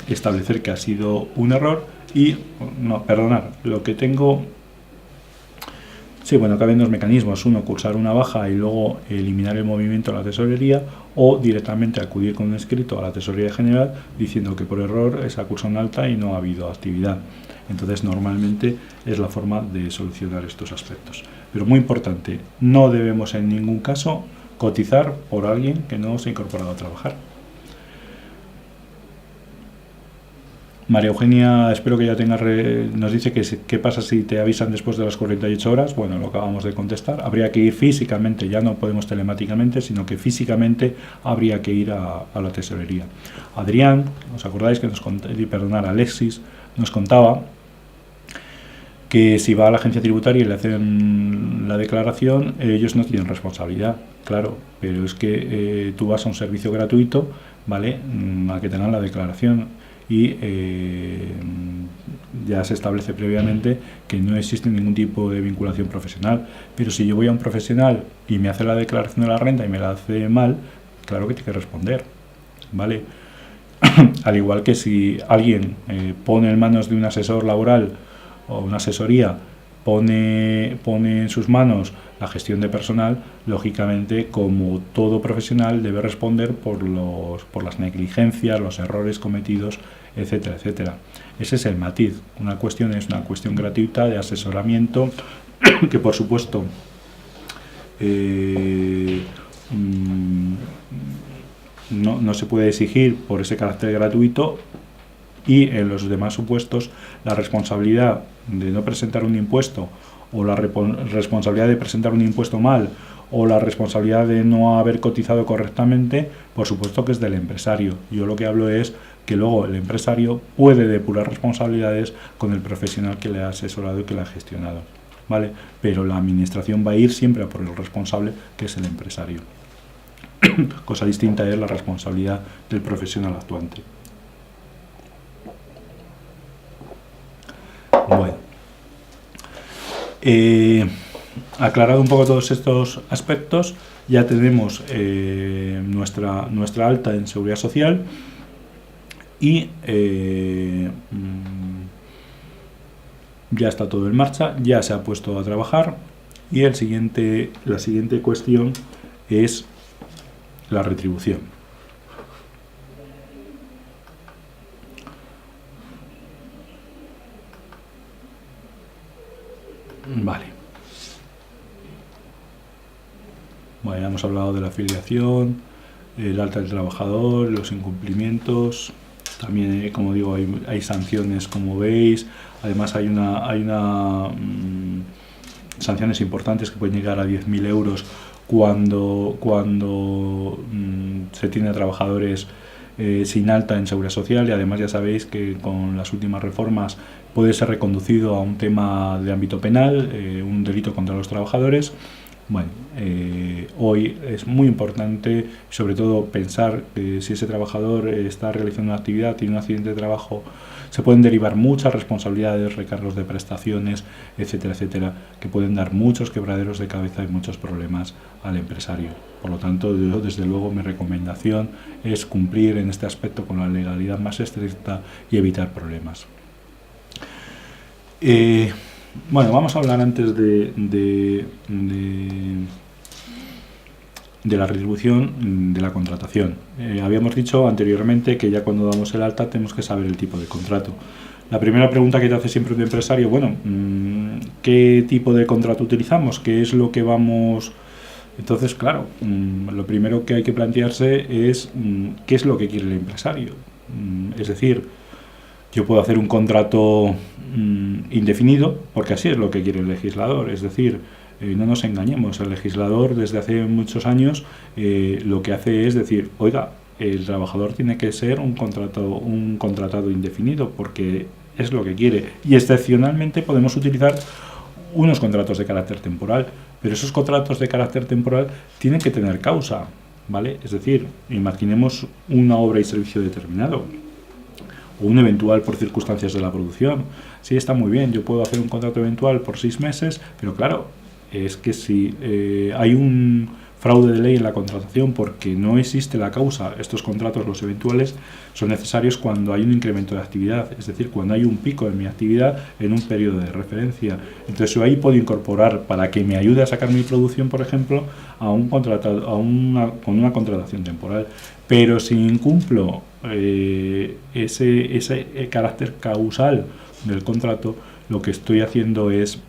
establecer que ha sido un error y, no, perdonar, lo que tengo... Sí, bueno, caben 2 mecanismos. Uno, cursar una baja y luego eliminar el movimiento a la tesorería, o directamente acudir con un escrito a la tesorería general diciendo que por error se ha cursado una alta y no ha habido actividad. Entonces, normalmente es la forma de solucionar estos aspectos. Pero muy importante, no debemos en ningún caso cotizar por alguien que no se ha incorporado a trabajar. María Eugenia, espero que ya tengas... nos dice que qué pasa si te avisan después de las 48 horas. Bueno, lo acabamos de contestar. Habría que ir físicamente, ya no podemos telemáticamente, sino que físicamente habría que ir a la tesorería. Adrián, ¿os acordáis que Alexis nos contaba que si va a la agencia tributaria y le hacen la declaración, ellos no tienen responsabilidad? Claro, pero es que tú vas a un servicio gratuito, ¿vale?, a que tengan la declaración, y ya se establece previamente que no existe ningún tipo de vinculación profesional. Pero si yo voy a un profesional y me hace la declaración de la renta y me la hace mal, claro que tiene que responder, ¿vale? Al igual que si alguien pone en manos de un asesor laboral o una asesoría, pone en sus manos la gestión de personal, lógicamente, como todo profesional, debe responder por las negligencias, los errores cometidos, etcétera, etcétera. Ese es el matiz. Una cuestión es una cuestión gratuita de asesoramiento que, por supuesto, no se puede exigir por ese carácter gratuito, y en los demás supuestos la responsabilidad de no presentar un impuesto, o la responsabilidad de presentar un impuesto mal, o la responsabilidad de no haber cotizado correctamente, por supuesto que es del empresario. Yo lo que hablo es que luego el empresario puede depurar responsabilidades con el profesional que le ha asesorado y que le ha gestionado, ¿vale? Pero la administración va a ir siempre a por el responsable, que es el empresario. Cosa distinta es la responsabilidad del profesional actuante. Bueno, aclarado un poco todos estos aspectos, ya tenemos nuestra alta en Seguridad Social, y ya está todo en marcha, ya se ha puesto a trabajar, y la siguiente cuestión es la retribución. Vale. Bueno, ya hemos hablado de la afiliación, el alta del trabajador, los incumplimientos. También, como digo, hay sanciones, como veis. Además hay sanciones importantes que pueden llegar a 10.000 euros cuando se tiene a trabajadores sin alta en Seguridad Social, y además ya sabéis que con las últimas reformas puede ser reconducido a un tema de ámbito penal, un delito contra los trabajadores. Bueno, hoy es muy importante, sobre todo, pensar que si ese trabajador está realizando una actividad, tiene un accidente de trabajo, se pueden derivar muchas responsabilidades, recargos de prestaciones, etcétera, etcétera, que pueden dar muchos quebraderos de cabeza y muchos problemas al empresario. Por lo tanto, yo, desde luego, mi recomendación es cumplir en este aspecto con la legalidad más estricta y evitar problemas. Bueno, vamos a hablar antes de de la retribución de la contratación. Habíamos dicho anteriormente que ya cuando damos el alta tenemos que saber el tipo de contrato. La primera pregunta que te hace siempre un empresario, bueno, ¿qué tipo de contrato utilizamos? ¿Qué es lo que vamos...? Entonces, claro, lo primero que hay que plantearse es qué es lo que quiere el empresario. Es decir, yo puedo hacer un contrato indefinido, porque así es lo que quiere el legislador. Es decir, no nos engañemos, el legislador desde hace muchos años lo que hace es decir, oiga, el trabajador tiene que ser un contratado indefinido, porque es lo que quiere. Y excepcionalmente podemos utilizar unos contratos de carácter temporal, pero esos contratos de carácter temporal tienen que tener causa, ¿vale? Es decir, imaginemos una obra y servicio determinado, o un eventual por circunstancias de la producción. Sí, está muy bien, yo puedo hacer un contrato eventual por 6 meses, pero claro, es que si hay un fraude de ley en la contratación porque no existe la causa, estos contratos, los eventuales, son necesarios cuando hay un incremento de actividad, es decir, cuando hay un pico en mi actividad en un periodo de referencia. Entonces yo ahí puedo incorporar, para que me ayude a sacar mi producción, por ejemplo, a un contratado, con una contratación temporal. Pero si incumplo ese carácter causal del contrato, lo que estoy haciendo es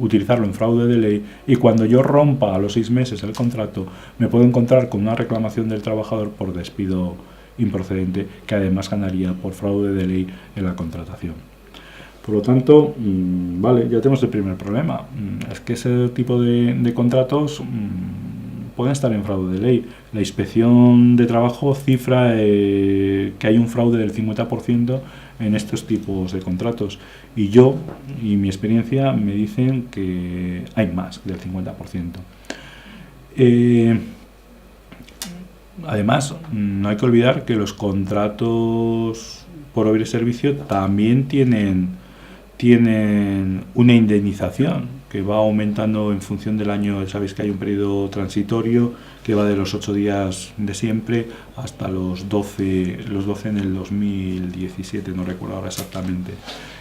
utilizarlo en fraude de ley, y cuando yo rompa a los 6 meses el contrato me puedo encontrar con una reclamación del trabajador por despido improcedente, que además ganaría por fraude de ley en la contratación. Por lo tanto, vale, ya tenemos el primer problema. Es que ese tipo de contratos pueden estar en fraude de ley. La Inspección de Trabajo cifra que hay un fraude del 50% en estos tipos de contratos, y yo y mi experiencia me dicen que hay más del 50%. Además, no hay que olvidar que los contratos por obra y servicio también tienen una indemnización que va aumentando en función del año. Sabéis que hay un periodo transitorio que va de los 8 días de siempre hasta los 12 en el 2017, no recuerdo ahora exactamente.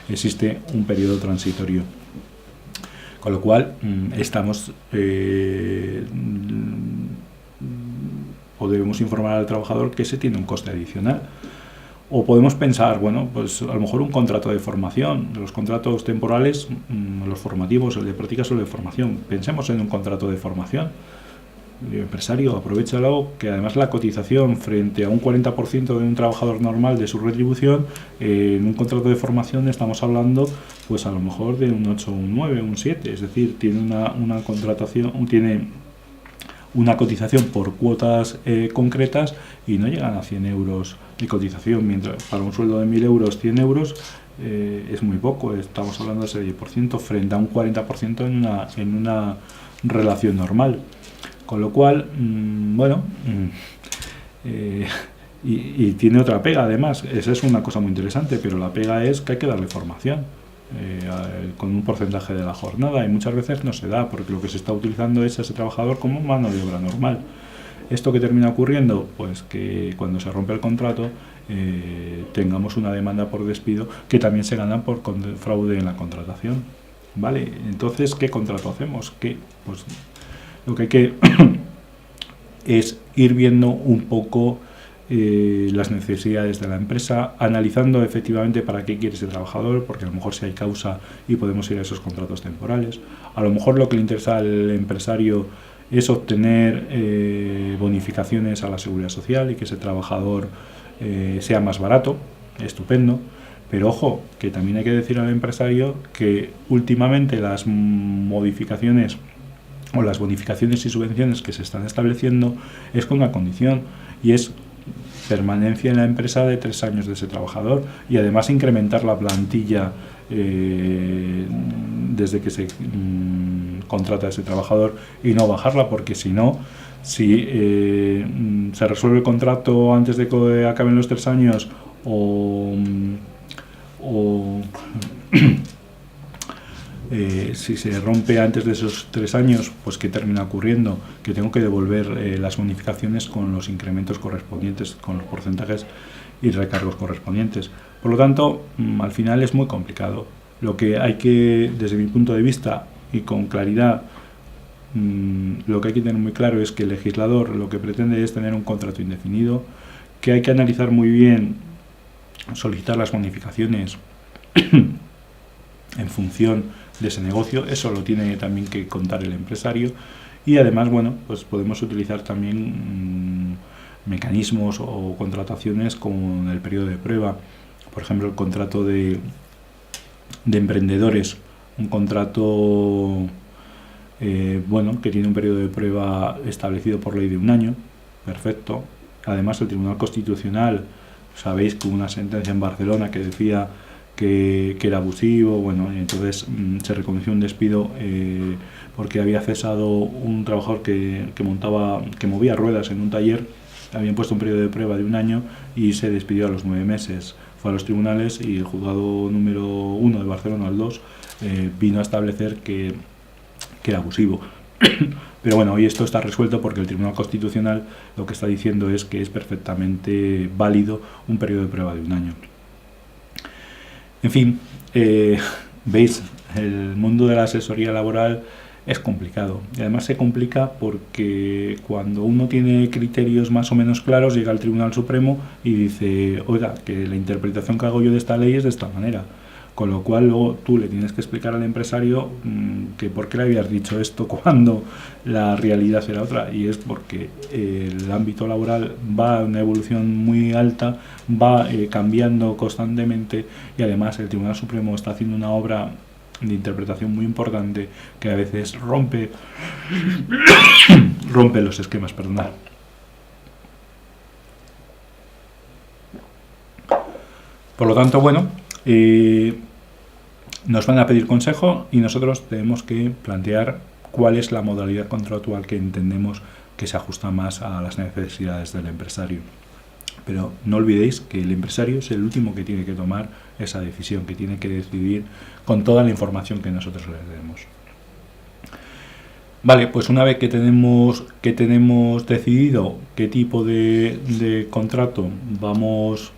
Existe un periodo transitorio, con lo cual podemos informar al trabajador que ese tiene un coste adicional. O podemos pensar, bueno, pues a lo mejor un contrato de formación, los contratos temporales, los formativos, el de prácticas o el de formación. Pensemos en un contrato de formación. El empresario, aprovéchalo, que además la cotización frente a un 40% de un trabajador normal de su retribución, en un contrato de formación estamos hablando, pues a lo mejor de un 8, un 9, un 7, es decir, tiene una contratación, tiene una cotización por cuotas concretas y no llegan a 100 euros de cotización, mientras para un sueldo de 1.000 euros, 100 euros es muy poco. Estamos hablando de ese 10% frente a un 40% en una relación normal. Con lo cual, bueno, y tiene otra pega además. Esa es una cosa muy interesante, pero la pega es que hay que darle formación con un porcentaje de la jornada, y muchas veces no se da porque lo que se está utilizando es a ese trabajador como mano de obra normal. ¿Esto qué termina ocurriendo? Pues que cuando se rompe el contrato tengamos una demanda por despido que también se gana por fraude en la contratación. ¿Vale? Entonces, ¿qué contrato hacemos? Pues lo que hay que es ir viendo un poco las necesidades de la empresa, analizando efectivamente para qué quiere ese trabajador, porque a lo mejor si hay causa y podemos ir a esos contratos temporales. A lo mejor lo que le interesa al empresario es obtener bonificaciones a la seguridad social y que ese trabajador sea más barato, estupendo. Pero ojo, que también hay que decir al empresario que últimamente las modificaciones o las bonificaciones y subvenciones que se están estableciendo es con una condición, y es permanencia en la empresa de 3 años de ese trabajador, y además incrementar la plantilla desde que se contrata a ese trabajador y no bajarla, porque si no, si se resuelve el contrato antes de que acaben los 3 años si se rompe antes de esos 3 años, pues ¿qué termina ocurriendo? Que tengo que devolver las bonificaciones con los incrementos correspondientes, con los porcentajes y recargos correspondientes. Por lo tanto, al final es muy complicado. Lo que hay que, desde mi punto de vista y con claridad, lo que hay que tener muy claro es que el legislador lo que pretende es tener un contrato indefinido, que hay que analizar muy bien, solicitar las bonificaciones en función de ese negocio. Eso lo tiene también que contar el empresario, y además, bueno, pues podemos utilizar también mecanismos o contrataciones como en el periodo de prueba. Por ejemplo, el contrato de emprendedores, un contrato bueno, que tiene un periodo de prueba establecido por ley de 1 año, perfecto. Además, el Tribunal Constitucional, sabéis que hubo una sentencia en Barcelona que decía que era abusivo, bueno, entonces se reconoció un despido porque había cesado un trabajador que movía ruedas en un taller. Habían puesto un periodo de prueba de 1 año y se despidió a los 9 meses. Fue a los tribunales y el juzgado número 1 de Barcelona, el 2, vino a establecer que era abusivo. Pero bueno, hoy esto está resuelto porque el Tribunal Constitucional lo que está diciendo es que es perfectamente válido un periodo de prueba de 1 año. En fin, veis, el mundo de la asesoría laboral es complicado, y además se complica porque cuando uno tiene criterios más o menos claros llega al Tribunal Supremo y dice, oiga, que la interpretación que hago yo de esta ley es de esta manera, con lo cual luego tú le tienes que explicar al empresario que por qué le habías dicho esto cuando la realidad era otra, y es porque el ámbito laboral va a una evolución muy alta, va cambiando constantemente, y además el Tribunal Supremo está haciendo una obra de interpretación muy importante que a veces rompe los esquemas, perdonad. Por lo tanto, bueno, nos van a pedir consejo y nosotros tenemos que plantear cuál es la modalidad contractual que entendemos que se ajusta más a las necesidades del empresario. Pero no olvidéis que el empresario es el último que tiene que tomar esa decisión, que tiene que decidir con toda la información que nosotros le demos. Vale, pues una vez que tenemos decidido qué tipo de contrato vamos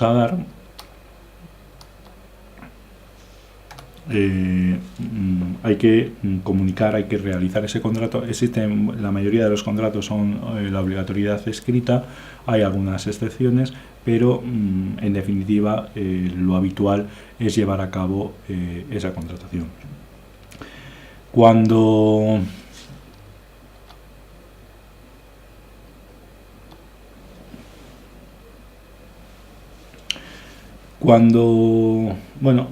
a dar, hay que comunicar, hay que realizar ese contrato. La mayoría de los contratos son la obligatoriedad escrita, hay algunas excepciones, pero en definitiva lo habitual es llevar a cabo esa contratación. Cuando bueno,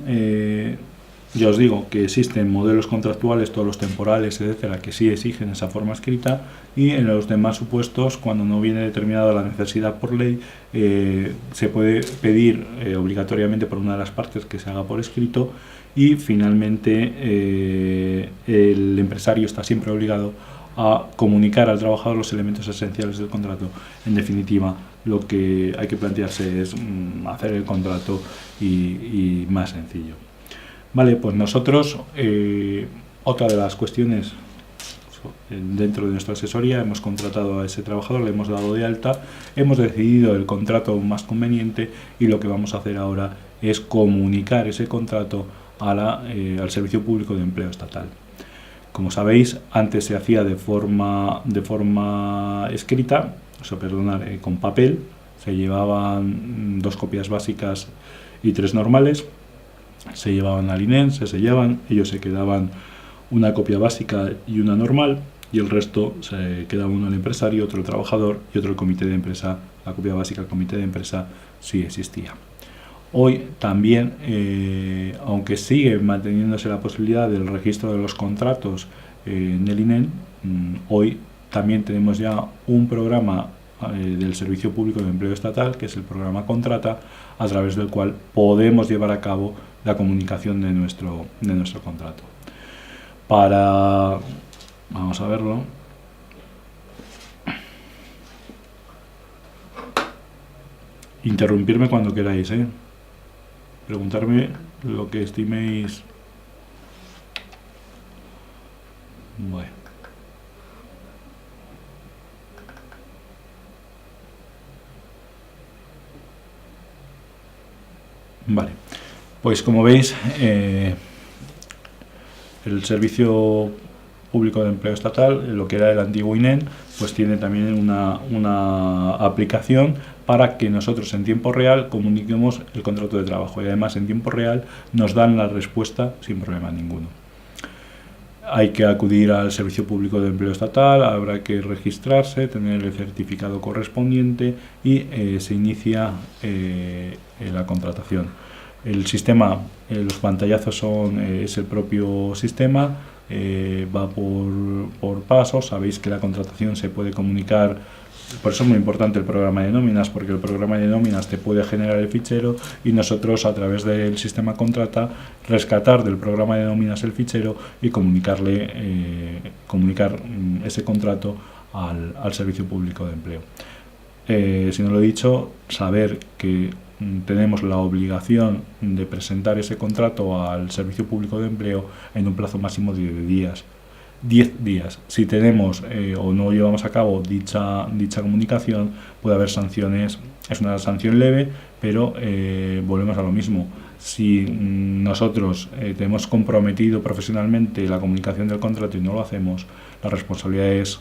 ya os digo que existen modelos contractuales, todos los temporales, etcétera, que sí exigen esa forma escrita, y en los demás supuestos, cuando no viene determinada la necesidad por ley, se puede pedir obligatoriamente por una de las partes que se haga por escrito, y finalmente el empresario está siempre obligado a comunicar al trabajador los elementos esenciales del contrato. En definitiva, lo que hay que plantearse es hacer el contrato y más sencillo. Vale, pues nosotros, otra de las cuestiones, dentro de nuestra asesoría, hemos contratado a ese trabajador, le hemos dado de alta, hemos decidido el contrato más conveniente, y lo que vamos a hacer ahora es comunicar ese contrato al Servicio Público de Empleo Estatal. Como sabéis, antes se hacía de forma escrita, con papel. Se llevaban 2 copias básicas y 3 normales, se llevaban al INEN, se sellaban, ellos se quedaban una copia básica y una normal, y el resto se quedaba uno el empresario, otro el trabajador y otro el comité de empresa. La copia básica del comité de empresa sí existía. Hoy también, aunque sigue manteniéndose la posibilidad del registro de los contratos en el INEN, hoy también tenemos ya un programa del Servicio Público de Empleo Estatal, que es el programa Contrata, a través del cual podemos llevar a cabo la comunicación de nuestro contrato. Vamos a verlo. Interrumpirme cuando queráis, preguntarme lo que estiméis. Bueno. Vale, pues como veis, El Servicio Público de Empleo Estatal, lo que era el antiguo INEM, pues tiene también una aplicación para que nosotros en tiempo real comuniquemos el contrato de trabajo, y además en tiempo real nos dan la respuesta sin problema ninguno. Hay que acudir al Servicio Público de Empleo Estatal, habrá que registrarse, tener el certificado correspondiente y se inicia la contratación. El sistema, los pantallazos es el propio sistema, va por pasos. Sabéis que la contratación se puede comunicar, por eso es muy importante el programa de nóminas, porque el programa de nóminas te puede generar el fichero y nosotros a través del sistema contrata rescatar del programa de nóminas el fichero y comunicar ese contrato al Servicio Público de Empleo. Si no lo he dicho, saber que tenemos la obligación de presentar ese contrato al Servicio Público de Empleo en un plazo máximo de 10 días. Si tenemos o no llevamos a cabo dicha comunicación, puede haber sanciones. Es una sanción leve, pero volvemos a lo mismo. Si nosotros tenemos comprometido profesionalmente la comunicación del contrato y no lo hacemos, la responsabilidad es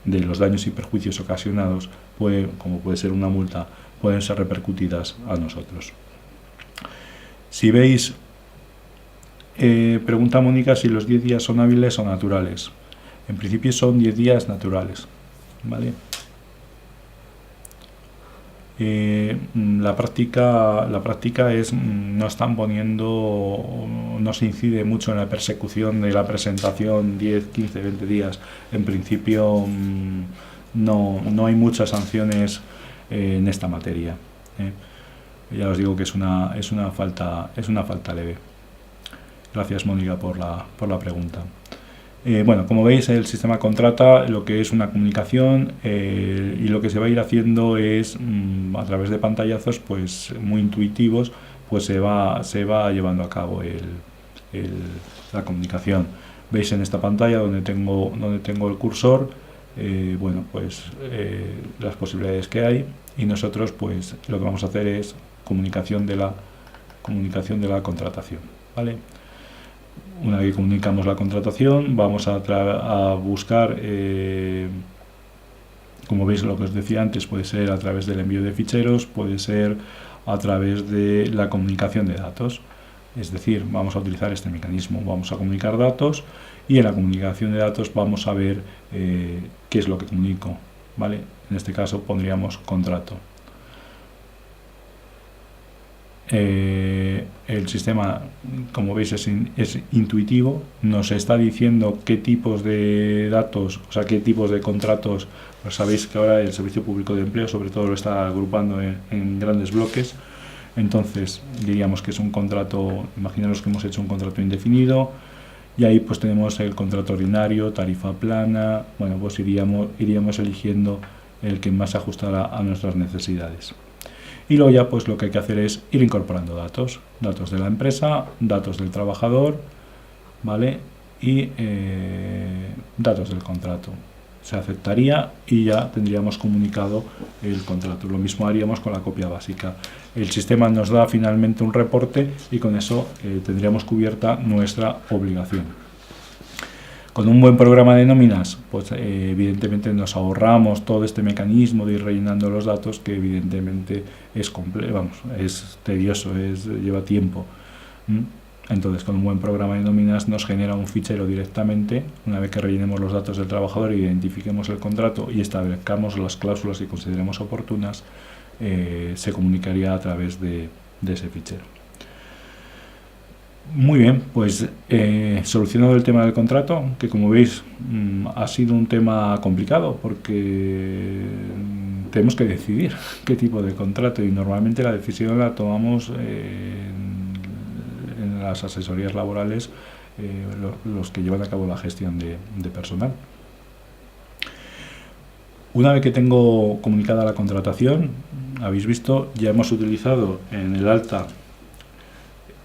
de los daños y perjuicios ocasionados, como puede ser una multa, pueden ser repercutidas a nosotros. Si veis, pregunta Mónica si los 10 días son hábiles o naturales. En principio son 10 días naturales, ¿vale? La práctica es, no están poniendo, no se incide mucho en la persecución de la presentación 10, 15, 20 días. En principio no hay muchas sanciones en esta materia. Ya os digo que es una falta leve. Gracias, Mónica, por la pregunta. Bueno, como veis, el sistema contrata lo que es una comunicación y lo que se va a ir haciendo es a través de pantallazos pues muy intuitivos, pues se va llevando a cabo la comunicación. Veis en esta pantalla donde tengo el cursor, bueno, pues las posibilidades que hay, y nosotros pues lo que vamos a hacer es comunicación de la contratación, ¿vale? Una vez que comunicamos la contratación, vamos a buscar, como veis, lo que os decía antes, puede ser a través del envío de ficheros, puede ser a través de la comunicación de datos. Es decir, vamos a utilizar este mecanismo, vamos a comunicar datos y en la comunicación de datos vamos a ver qué es lo que comunico, ¿vale? En este caso pondríamos contrato. El sistema, como veis, es intuitivo, nos está diciendo qué tipos de datos, o sea, qué tipos de contratos. Pues sabéis que ahora el Servicio Público de Empleo sobre todo lo está agrupando en grandes bloques. Entonces diríamos que es un contrato, imaginaros que hemos hecho un contrato indefinido y ahí pues tenemos el contrato ordinario, tarifa plana. Bueno, pues iríamos eligiendo el que más se ajustara a nuestras necesidades. Y luego ya pues lo que hay que hacer es ir incorporando datos de la empresa, datos del trabajador, ¿vale? Y datos del contrato. Se aceptaría y ya tendríamos comunicado el contrato. Lo mismo haríamos con la copia básica. El sistema nos da finalmente un reporte y con eso tendríamos cubierta nuestra obligación. Con un buen programa de nóminas, pues evidentemente nos ahorramos todo este mecanismo de ir rellenando los datos, que evidentemente es tedioso, lleva tiempo. Entonces, con un buen programa de nóminas nos genera un fichero directamente. Una vez que rellenemos los datos del trabajador, identifiquemos el contrato y establezcamos las cláusulas que consideremos oportunas, se comunicaría a través de ese fichero. Muy bien, pues solucionado el tema del contrato, que como veis ha sido un tema complicado porque tenemos que decidir qué tipo de contrato y normalmente la decisión la tomamos en las asesorías laborales, los que llevan a cabo la gestión de personal. Una vez que tengo comunicada la contratación, habéis visto, ya hemos utilizado en el alta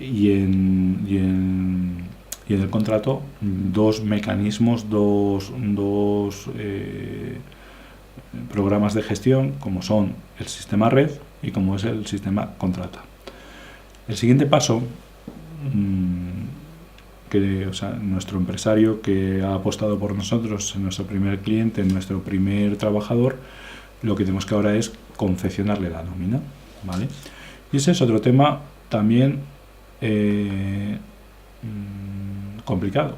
y en el contrato dos mecanismos, dos programas de gestión, como son el sistema red y como es el sistema contrata. El siguiente paso o sea, nuestro empresario que ha apostado por nosotros, nuestro primer cliente, nuestro primer trabajador, lo que tenemos que ahora es confeccionarle la nómina, ¿vale? Y ese es otro tema también complicado.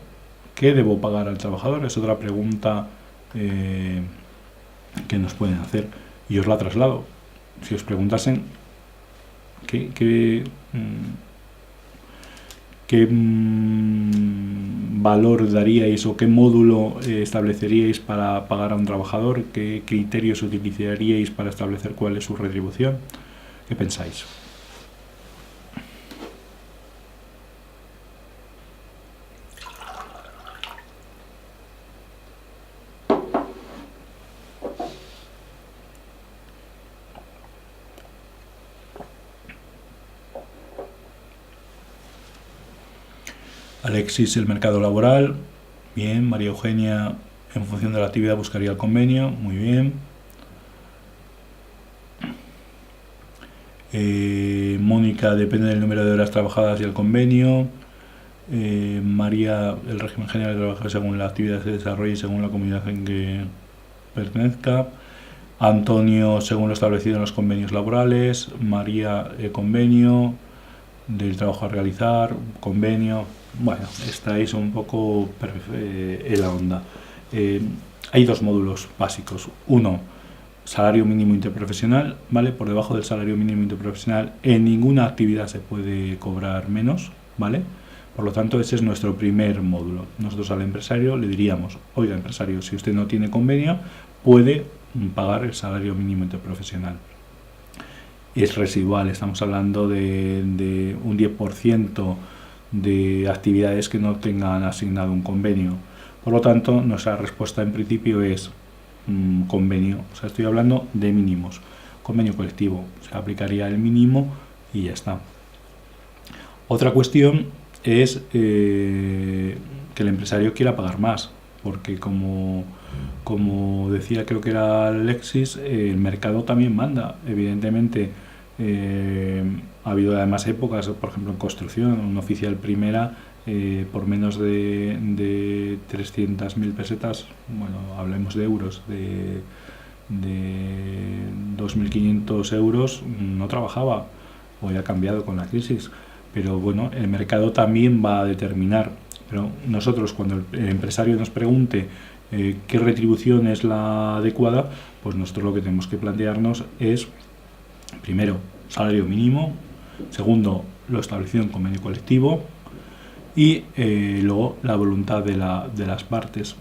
¿Qué debo pagar al trabajador? Es otra pregunta que nos pueden hacer, y os la traslado. Si os preguntasen qué valor daríais o qué módulo estableceríais para pagar a un trabajador, qué criterios utilizaríais para establecer cuál es su retribución, ¿qué pensáis? Alexis, el mercado laboral. Bien. María Eugenia, en función de la actividad buscaría el convenio. Muy bien. Mónica, depende del número de horas trabajadas y el convenio. María, el régimen general de trabajo según la actividad se desarrolle y según la comunidad en que pertenezca. Antonio, según lo establecido en los convenios laborales. María, convenio del trabajo a realizar, convenio. Bueno, estáis un poco en la onda. Hay dos módulos básicos. Uno, salario mínimo interprofesional, ¿vale? Por debajo del salario mínimo interprofesional en ninguna actividad se puede cobrar menos, ¿vale? Por lo tanto, ese es nuestro primer módulo. Nosotros al empresario le diríamos, oiga, empresario, si usted no tiene convenio, puede pagar el salario mínimo interprofesional. Es residual, estamos hablando de un 10% de actividades que no tengan asignado un convenio. Por lo tanto, nuestra respuesta en principio es convenio. O sea, estoy hablando de mínimos. Convenio colectivo, se aplicaría el mínimo y ya está. Otra cuestión es que el empresario quiera pagar más, porque como decía, creo que era Alexis, el mercado también manda. Evidentemente, ha habido además épocas, por ejemplo en construcción, un oficial primera por menos de 300.000 pesetas, bueno, hablemos de euros, de 2.500 euros, no trabajaba. Hoy ha cambiado con la crisis, pero bueno, el mercado también va a determinar. Pero nosotros, cuando el empresario nos pregunte qué retribución es la adecuada, pues nosotros lo que tenemos que plantearnos es, primero, salario mínimo, segundo, lo establecido en convenio colectivo, y luego la voluntad de las partes.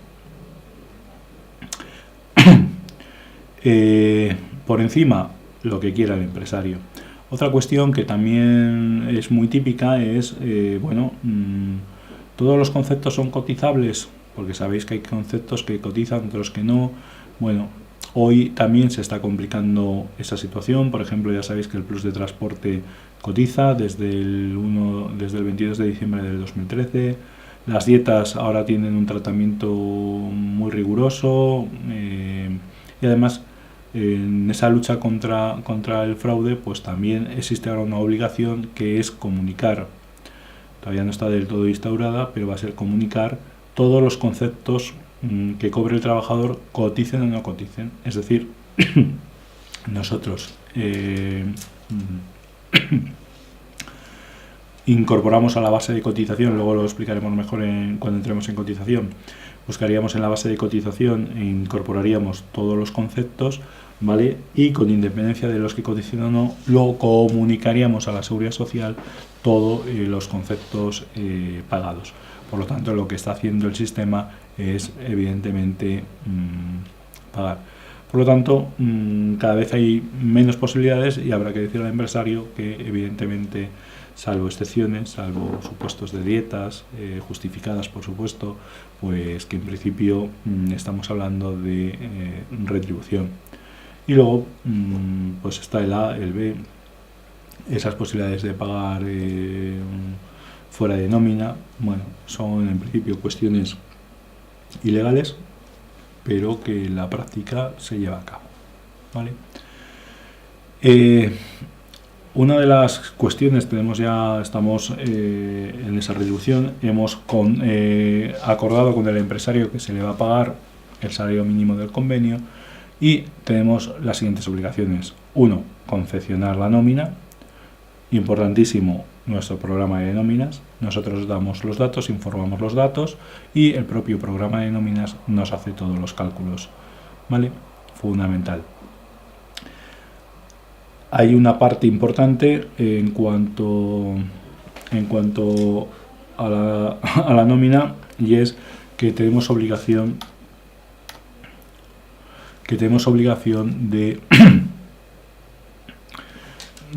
Por encima, lo que quiera el empresario. Otra cuestión que también es muy típica es, todos los conceptos son cotizables, porque sabéis que hay conceptos que cotizan, otros que no. Bueno, hoy también se está complicando esa situación. Por ejemplo, ya sabéis que el plus de transporte cotiza desde el 22 de diciembre del 2013. Las dietas ahora tienen un tratamiento muy riguroso y además en esa lucha contra el fraude, pues también existe ahora una obligación que es comunicar. Todavía no está del todo instaurada, pero va a ser comunicar todos los conceptos que cobre el trabajador, coticen o no coticen. Es decir, nosotros incorporamos a la base de cotización, luego lo explicaremos mejor cuando entremos en cotización, buscaríamos en la base de cotización e incorporaríamos todos los conceptos, ¿vale? Y con independencia de los que coticen o no, lo comunicaríamos a la Seguridad Social todos los conceptos pagados. Por lo tanto, lo que está haciendo el sistema es, evidentemente, pagar. Por lo tanto, cada vez hay menos posibilidades y habrá que decir al empresario que, evidentemente, salvo excepciones, salvo supuestos de dietas, justificadas, por supuesto, pues que en principio estamos hablando de retribución. Y luego, pues está el A, el B, esas posibilidades de pagar fuera de nómina, bueno, son en principio cuestiones ilegales, pero que en la práctica se lleva a cabo, ¿vale? Una de las cuestiones, estamos en esa retribución, hemos acordado con el empresario que se le va a pagar el salario mínimo del convenio y tenemos las siguientes obligaciones. 1. Confeccionar la nómina. Importantísimo nuestro programa de nóminas. Nosotros damos los datos, informamos los datos y el propio programa de nóminas nos hace todos los cálculos. ¿Vale? Fundamental. Hay una parte importante en cuanto a la nómina, y es que tenemos obligación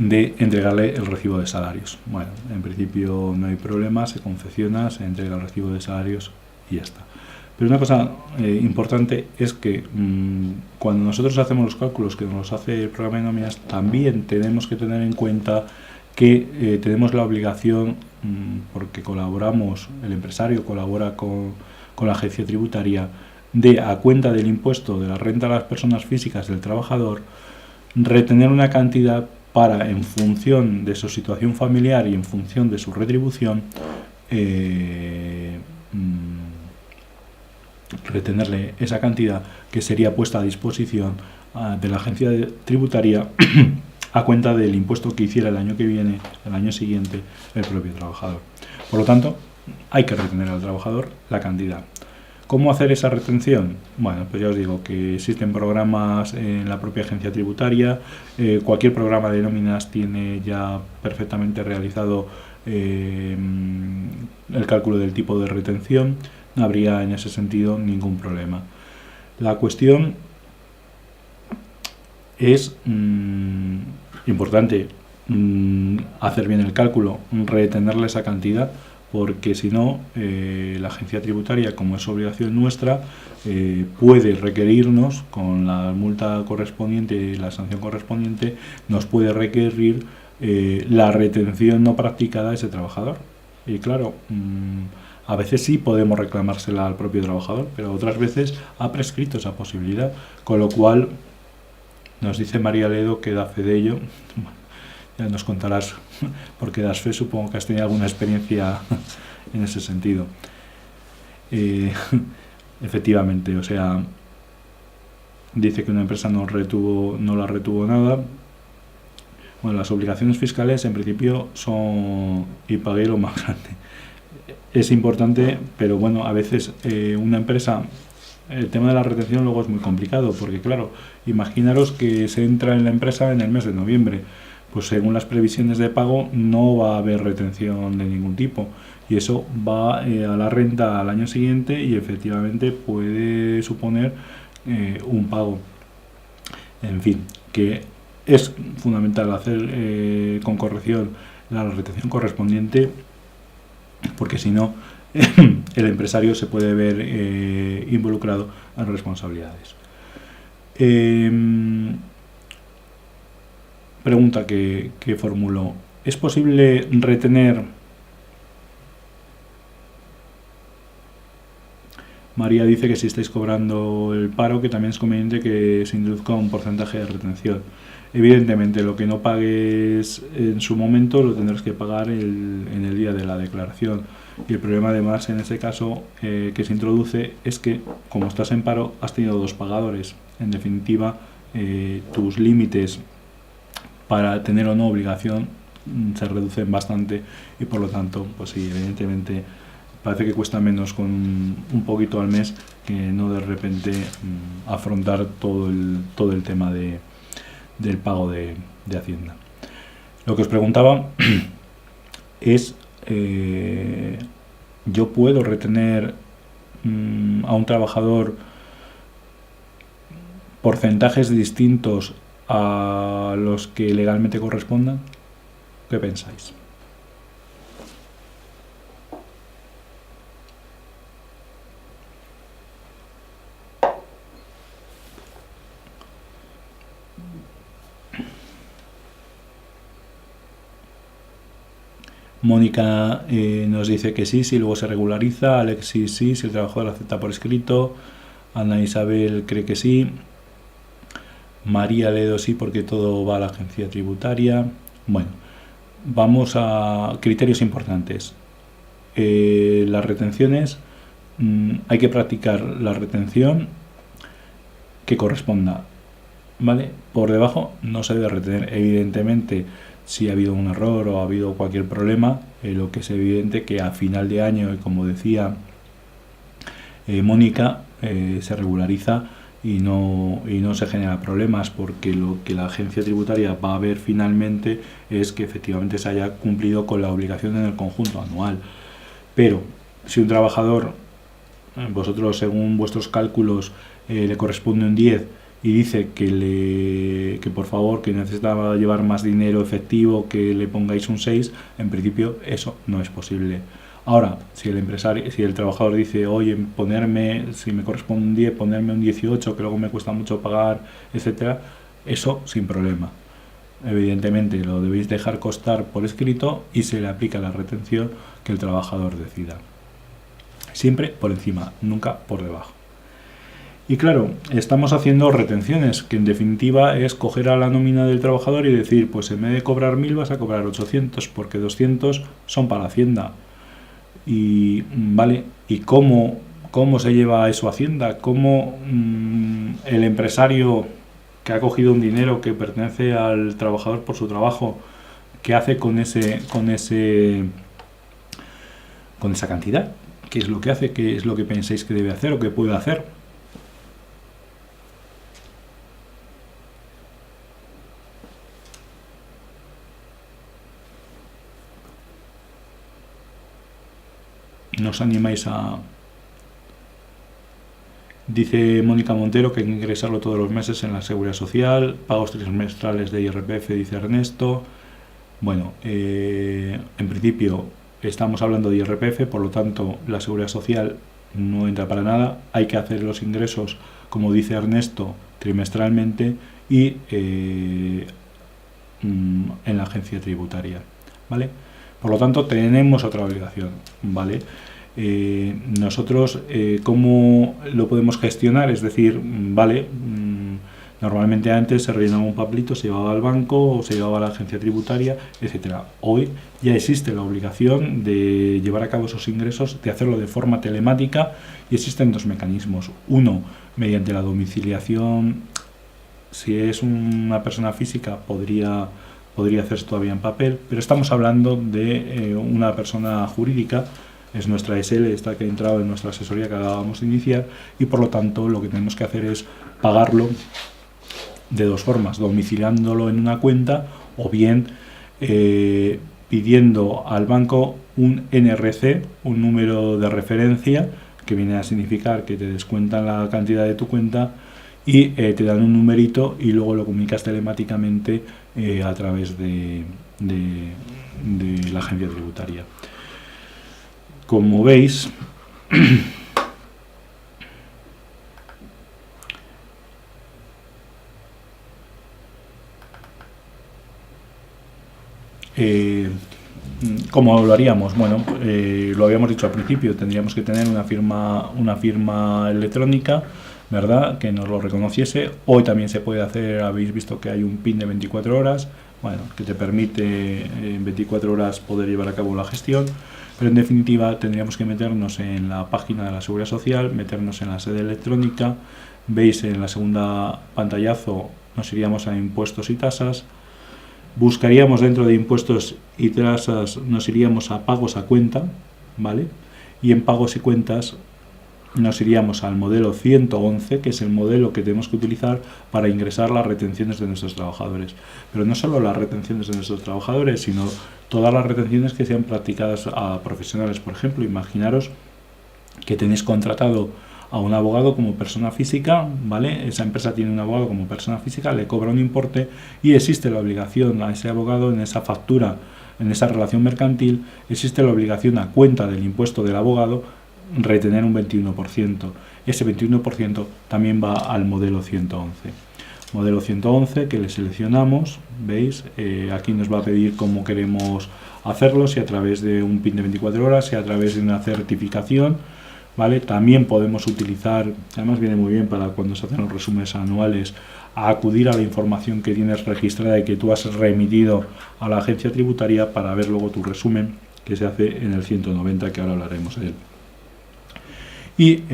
de entregarle el recibo de salarios. Bueno, en principio no hay problema, se confecciona, se entrega el recibo de salarios y ya está. Pero una cosa importante es que cuando nosotros hacemos los cálculos que nos hace el programa de nóminas, también tenemos que tener en cuenta que tenemos la obligación, porque el empresario colabora con la agencia tributaria, de, a cuenta del impuesto de la renta a las personas físicas del trabajador, retener una cantidad para, en función de su situación familiar y en función de su retribución, retenerle esa cantidad que sería puesta a disposición de la agencia tributaria a cuenta del impuesto que hiciera el año que viene, el año siguiente, el propio trabajador. Por lo tanto, hay que retener al trabajador la cantidad. ¿Cómo hacer esa retención? Bueno, pues ya os digo que existen programas en la propia agencia tributaria, cualquier programa de nóminas tiene ya perfectamente realizado el cálculo del tipo de retención, no habría en ese sentido ningún problema. La cuestión es importante hacer bien el cálculo, retenerle esa cantidad, porque si no, la agencia tributaria, como es obligación nuestra, puede requerirnos, con la multa correspondiente y la sanción correspondiente, nos puede requerir la retención no practicada a ese trabajador. Y claro, a veces sí podemos reclamársela al propio trabajador, pero otras veces ha prescrito esa posibilidad, con lo cual nos dice María Ledo que da fe de ello. Ya nos contarás, porque das fe, supongo que has tenido alguna experiencia en ese sentido. Efectivamente, o sea, dice que una empresa no la retuvo nada. Bueno, las obligaciones fiscales en principio son, y pagué lo más grande. Es importante, pero bueno, a veces una empresa, el tema de la retención luego es muy complicado, porque claro, imaginaros que se entra en la empresa en el mes de noviembre. Pues según las previsiones de pago no va a haber retención de ningún tipo, y eso va a la renta al año siguiente y efectivamente puede suponer un pago. En fin, que es fundamental hacer con corrección la retención correspondiente, porque si no el empresario se puede ver involucrado en responsabilidades. Pregunta que formuló: ¿es posible retener? María dice que si estáis cobrando el paro, que también es conveniente que se introduzca un porcentaje de retención. Evidentemente, lo que no pagues en su momento lo tendrás que pagar en el día de la declaración. Y el problema además en ese caso que se introduce es que, como estás en paro, has tenido dos pagadores. En definitiva, tus límites para tener o no obligación se reducen bastante, y por lo tanto, pues sí, evidentemente parece que cuesta menos con un poquito al mes que no de repente afrontar todo el tema del pago de Hacienda. Lo que os preguntaba es, ¿yo puedo retener a un trabajador porcentajes distintos a los que legalmente correspondan? ¿Qué pensáis? Mónica nos dice que sí, si luego se regulariza. Alexis sí, si el trabajador acepta por escrito. Ana Isabel cree que sí. María Ledo sí, porque todo va a la agencia tributaria. Bueno, vamos a criterios importantes. Las retenciones, hay que practicar la retención que corresponda, ¿vale? Por debajo no se debe retener. Evidentemente, si ha habido un error o ha habido cualquier problema, lo que es evidente que a final de año, y como decía Mónica, se regulariza y no se genera problemas, porque lo que la agencia tributaria va a ver finalmente es que efectivamente se haya cumplido con la obligación en el conjunto anual. Pero si un trabajador, vosotros según vuestros cálculos le corresponde un 10 y dice que por favor que necesitaba llevar más dinero efectivo, que le pongáis un 6, en principio eso no es posible. Ahora, si el trabajador dice, oye, si me corresponde un 10, ponerme un 18, que luego me cuesta mucho pagar, etcétera, eso sin problema. Evidentemente lo debéis dejar constar por escrito y se le aplica la retención que el trabajador decida. Siempre por encima, nunca por debajo. Y claro, estamos haciendo retenciones, que en definitiva es coger a la nómina del trabajador y decir, pues en vez de cobrar 1000 vas a cobrar 800, porque 200 son para Hacienda. Y vale, ¿y cómo se lleva eso a Hacienda? ¿Cómo el empresario que ha cogido un dinero que pertenece al trabajador por su trabajo, qué hace con esa cantidad? ¿Qué es lo que hace? ¿Qué es lo que pensáis que debe hacer o que puede hacer? ¿Nos animáis a...? Dice Mónica Montero que hay que ingresarlo todos los meses en la Seguridad Social, pagos trimestrales de IRPF, dice Ernesto. Bueno, en principio estamos hablando de IRPF, por lo tanto la Seguridad Social no entra para nada. Hay que hacer los ingresos, como dice Ernesto, trimestralmente y en la agencia tributaria, ¿vale? Por lo tanto, tenemos otra obligación, ¿vale? Nosotros, ¿cómo lo podemos gestionar? Es decir, ¿vale? Normalmente antes se rellenaba un papelito, se llevaba al banco o se llevaba a la agencia tributaria, etcétera. Hoy ya existe la obligación de llevar a cabo esos ingresos, de hacerlo de forma telemática, y existen dos mecanismos. Uno, mediante la domiciliación. Si es una persona física, podría hacerse todavía en papel, pero estamos hablando de una persona jurídica. Es nuestra SL, esta que ha entrado en nuestra asesoría que acabamos de iniciar, y por lo tanto lo que tenemos que hacer es pagarlo de dos formas: domiciliándolo en una cuenta o bien pidiendo al banco un NRC, un número de referencia, que viene a significar que te descuentan la cantidad de tu cuenta y te dan un numerito y luego lo comunicas telemáticamente a través de la agencia tributaria. Como veis, ¿cómo lo haríamos? Bueno, lo habíamos dicho al principio, tendríamos que tener una firma electrónica, ¿verdad?, que nos lo reconociese. Hoy también se puede hacer, habéis visto que hay un PIN de 24 horas, bueno, que te permite en 24 horas poder llevar a cabo la gestión. Pero en definitiva tendríamos que meternos en la página de la Seguridad Social, meternos en la sede electrónica. Veis en la segunda pantallazo, nos iríamos a impuestos y tasas. Buscaríamos dentro de impuestos y tasas, nos iríamos a pagos a cuenta, ¿vale? Y en pagos y cuentas nos iríamos al modelo 111, que es el modelo que tenemos que utilizar para ingresar las retenciones de nuestros trabajadores. Pero no solo las retenciones de nuestros trabajadores, sino todas las retenciones que sean practicadas a profesionales. Por ejemplo, imaginaros que tenéis contratado a un abogado como persona física, ¿vale? Esa empresa tiene un abogado como persona física, le cobra un importe y existe la obligación a ese abogado en esa factura, en esa relación mercantil, existe la obligación a cuenta del impuesto del abogado retener un 21%. Ese 21% también va al modelo 111. Modelo 111 que le seleccionamos, veis, aquí nos va a pedir cómo queremos hacerlo, si a través de un PIN de 24 horas, si a través de una certificación. ¿vale? También podemos utilizar, además viene muy bien para cuando se hacen los resúmenes anuales, a acudir a la información que tienes registrada y que tú has remitido a la agencia tributaria para ver luego tu resumen, que se hace en el 190, que ahora hablaremos de él. Y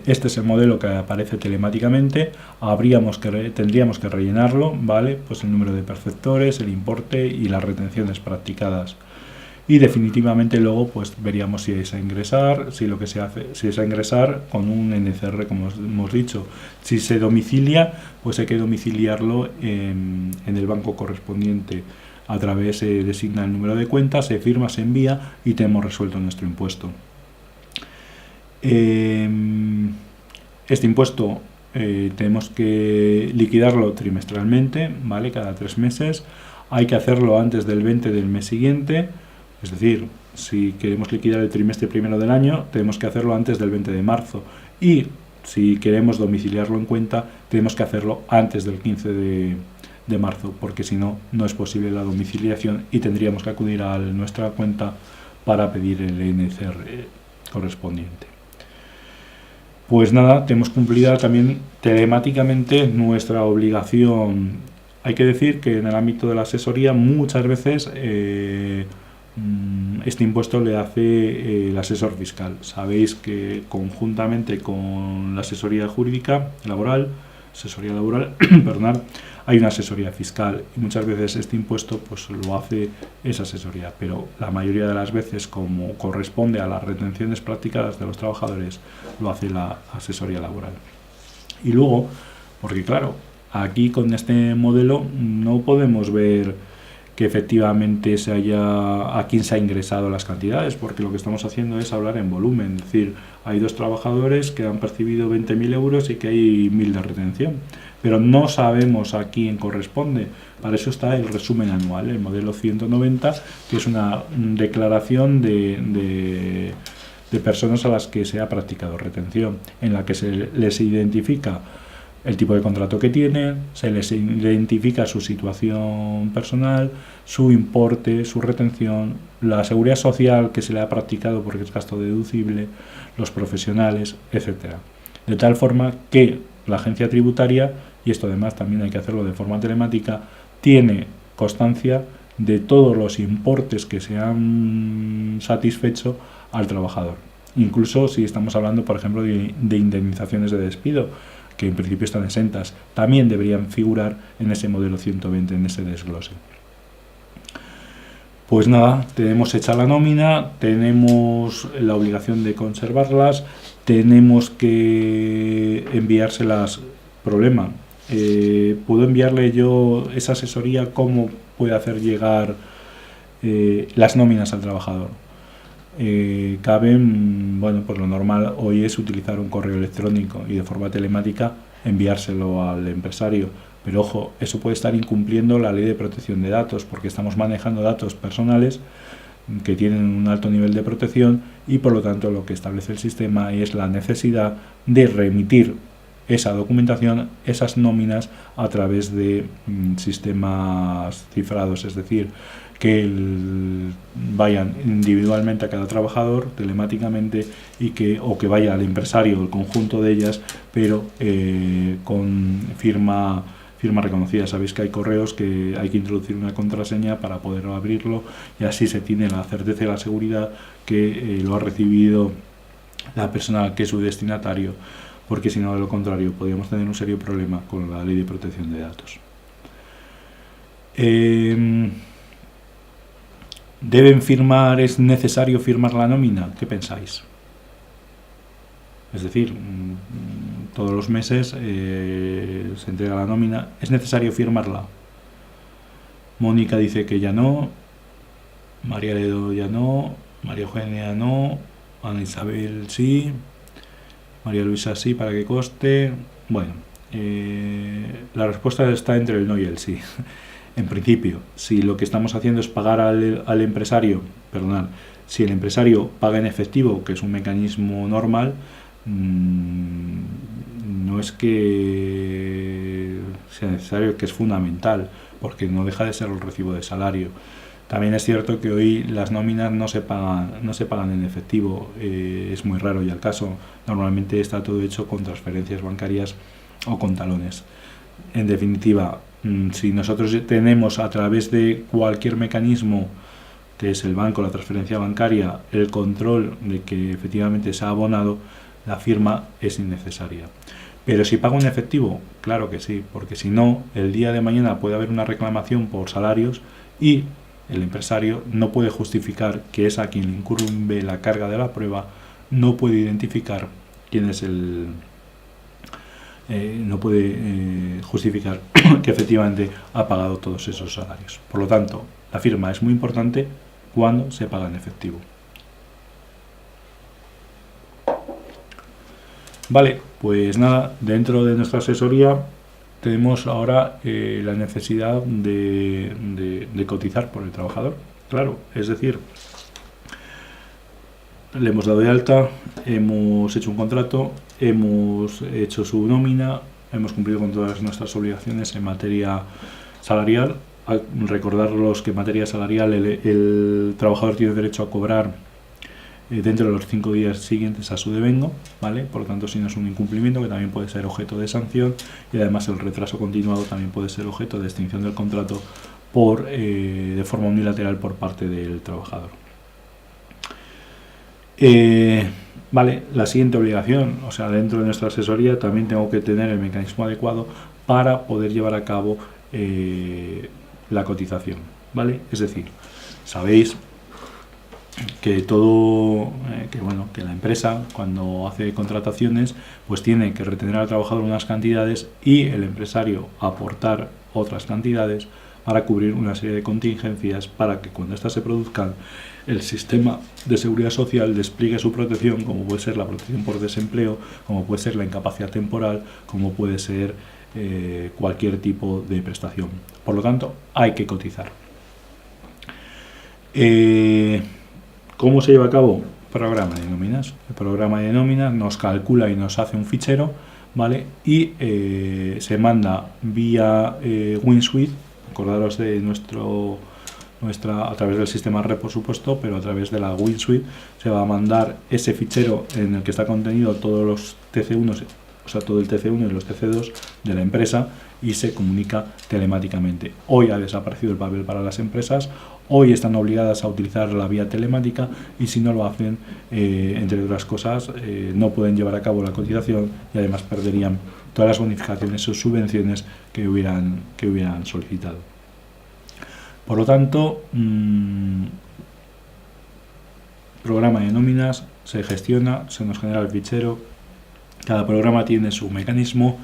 este es el modelo que aparece telemáticamente. Tendríamos que rellenarlo, ¿vale? Pues el número de perceptores, el importe y las retenciones practicadas. Y definitivamente luego pues veríamos si es a ingresar, si lo que se hace, si es a ingresar con un NCR, como hemos dicho. Si se domicilia, pues hay que domiciliarlo en el banco correspondiente. A través se designa el número de cuenta, se firma, se envía y tenemos resuelto nuestro impuesto. Este impuesto tenemos que liquidarlo trimestralmente, ¿vale? Cada 3 meses. Hay que hacerlo antes del 20 del mes siguiente. Es decir, si queremos liquidar el trimestre primero del año, tenemos que hacerlo antes del 20 de marzo. Y si queremos domiciliarlo en cuenta, tenemos que hacerlo antes del 15 de marzo, porque si no, no es posible la domiciliación y tendríamos que acudir a nuestra cuenta para pedir el NCR correspondiente. Pues nada, tenemos cumplida también telemáticamente nuestra obligación. Hay que decir que en el ámbito de la asesoría muchas veces este impuesto le hace el asesor fiscal. Sabéis que conjuntamente con la asesoría jurídica laboral, perdón, hay una asesoría fiscal y muchas veces este impuesto pues lo hace esa asesoría, pero la mayoría de las veces, como corresponde a las retenciones practicadas de los trabajadores, lo hace la asesoría laboral. Y luego, porque claro, aquí con este modelo no podemos ver que efectivamente a quién se ha ingresado las cantidades, porque lo que estamos haciendo es hablar en volumen, es decir, hay 2 trabajadores que han percibido 20.000 euros y que hay 1.000 de retención, pero no sabemos a quién corresponde. Para eso está el resumen anual, el modelo 190, que es una declaración de personas a las que se ha practicado retención, en la que se les identifica el tipo de contrato que tienen, se les identifica su situación personal, su importe, su retención, la seguridad social que se le ha practicado porque es gasto deducible, los profesionales, etc. De tal forma que la agencia tributaria, y esto además también hay que hacerlo de forma telemática, tiene constancia de todos los importes que se han satisfecho al trabajador. Incluso si estamos hablando, por ejemplo, de indemnizaciones de despido, que en principio están exentas, también deberían figurar en ese modelo 120, en ese desglose. Pues nada, tenemos hecha la nómina, tenemos la obligación de conservarlas, tenemos que enviárselas. Problema, ¿puedo enviarle yo esa asesoría? ¿Cómo puede hacer llegar las nóminas al trabajador? Bueno, pues lo normal hoy es utilizar un correo electrónico y de forma telemática enviárselo al empresario, pero ojo, eso puede estar incumpliendo la ley de protección de datos, porque estamos manejando datos personales que tienen un alto nivel de protección y por lo tanto lo que establece el sistema es la necesidad de remitir esa documentación, esas nóminas a través de sistemas cifrados, es decir, que vayan individualmente a cada trabajador telemáticamente o que vaya al empresario el conjunto de ellas, pero con firma reconocida. Sabéis que hay correos que hay que introducir una contraseña para poder abrirlo y así se tiene la certeza y la seguridad que lo ha recibido la persona que es su destinatario, porque si no, de lo contrario, podríamos tener un serio problema con la ley de protección de datos. ¿Deben firmar, es necesario firmar la nómina? ¿Qué pensáis? Es decir, todos los meses se entrega la nómina, ¿es necesario firmarla? Mónica dice que ya no, María Ledo ya no, María Eugenia no, Ana Isabel sí, María Luisa sí, para que conste. Bueno, la respuesta está entre el no y el sí. En principio, si lo que estamos haciendo es pagar al empresario, si el empresario paga en efectivo, que es un mecanismo normal, no es que sea necesario, que es fundamental, porque no deja de ser el recibo de salario. También es cierto que hoy las nóminas no se pagan en efectivo, es muy raro ya el caso. Normalmente está todo hecho con transferencias bancarias o con talones. En definitiva, si nosotros tenemos a través de cualquier mecanismo, que es el banco, la transferencia bancaria, el control de que efectivamente se ha abonado, la firma es innecesaria. Pero si pago en efectivo, claro que sí, porque si no, el día de mañana puede haber una reclamación por salarios y el empresario no puede justificar que es a quien incurre la carga de la prueba, no puede identificar quién es no puede justificar que efectivamente ha pagado todos esos salarios. Por lo tanto, la firma es muy importante cuando se paga en efectivo. Vale, pues nada, dentro de nuestra asesoría tenemos ahora la necesidad de cotizar por el trabajador. Claro, es decir, le hemos dado de alta, hemos hecho un contrato, hemos hecho su nómina, hemos cumplido con todas nuestras obligaciones en materia salarial. Recordaros que en materia salarial el trabajador tiene derecho a cobrar dentro de los 5 días siguientes a su devengo, ¿vale? Por lo tanto, si no es un incumplimiento, que también puede ser objeto de sanción, y además el retraso continuado también puede ser objeto de extinción del contrato de forma unilateral por parte del trabajador. Vale, la siguiente obligación, o sea, dentro de nuestra asesoría también tengo que tener el mecanismo adecuado para poder llevar a cabo la cotización, ¿vale? Es decir, sabéis que que la empresa, cuando hace contrataciones, pues tiene que retener al trabajador unas cantidades y el empresario aportar otras cantidades para cubrir una serie de contingencias, para que cuando éstas se produzcan, el sistema de seguridad social despliegue su protección, como puede ser la protección por desempleo, como puede ser la incapacidad temporal, como puede ser cualquier tipo de prestación. Por lo tanto, hay que cotizar. ¿Cómo se lleva a cabo? Programa de nóminas. El programa de nóminas nos calcula y nos hace un fichero, ¿vale? Y se manda vía WinSuite. Acordaros de a través del sistema RED, por supuesto, pero a través de la WinSuite se va a mandar ese fichero en el que está contenido todos los TC1, o sea, todo el TC1 y los TC2 de la empresa, y se comunica telemáticamente. Hoy ha desaparecido el papel para las empresas, hoy están obligadas a utilizar la vía telemática, y si no lo hacen, entre otras cosas, no pueden llevar a cabo la cotización y además perderían todas las bonificaciones o subvenciones que hubieran solicitado. Por lo tanto, programa de nóminas se gestiona, se nos genera el fichero, cada programa tiene su mecanismo,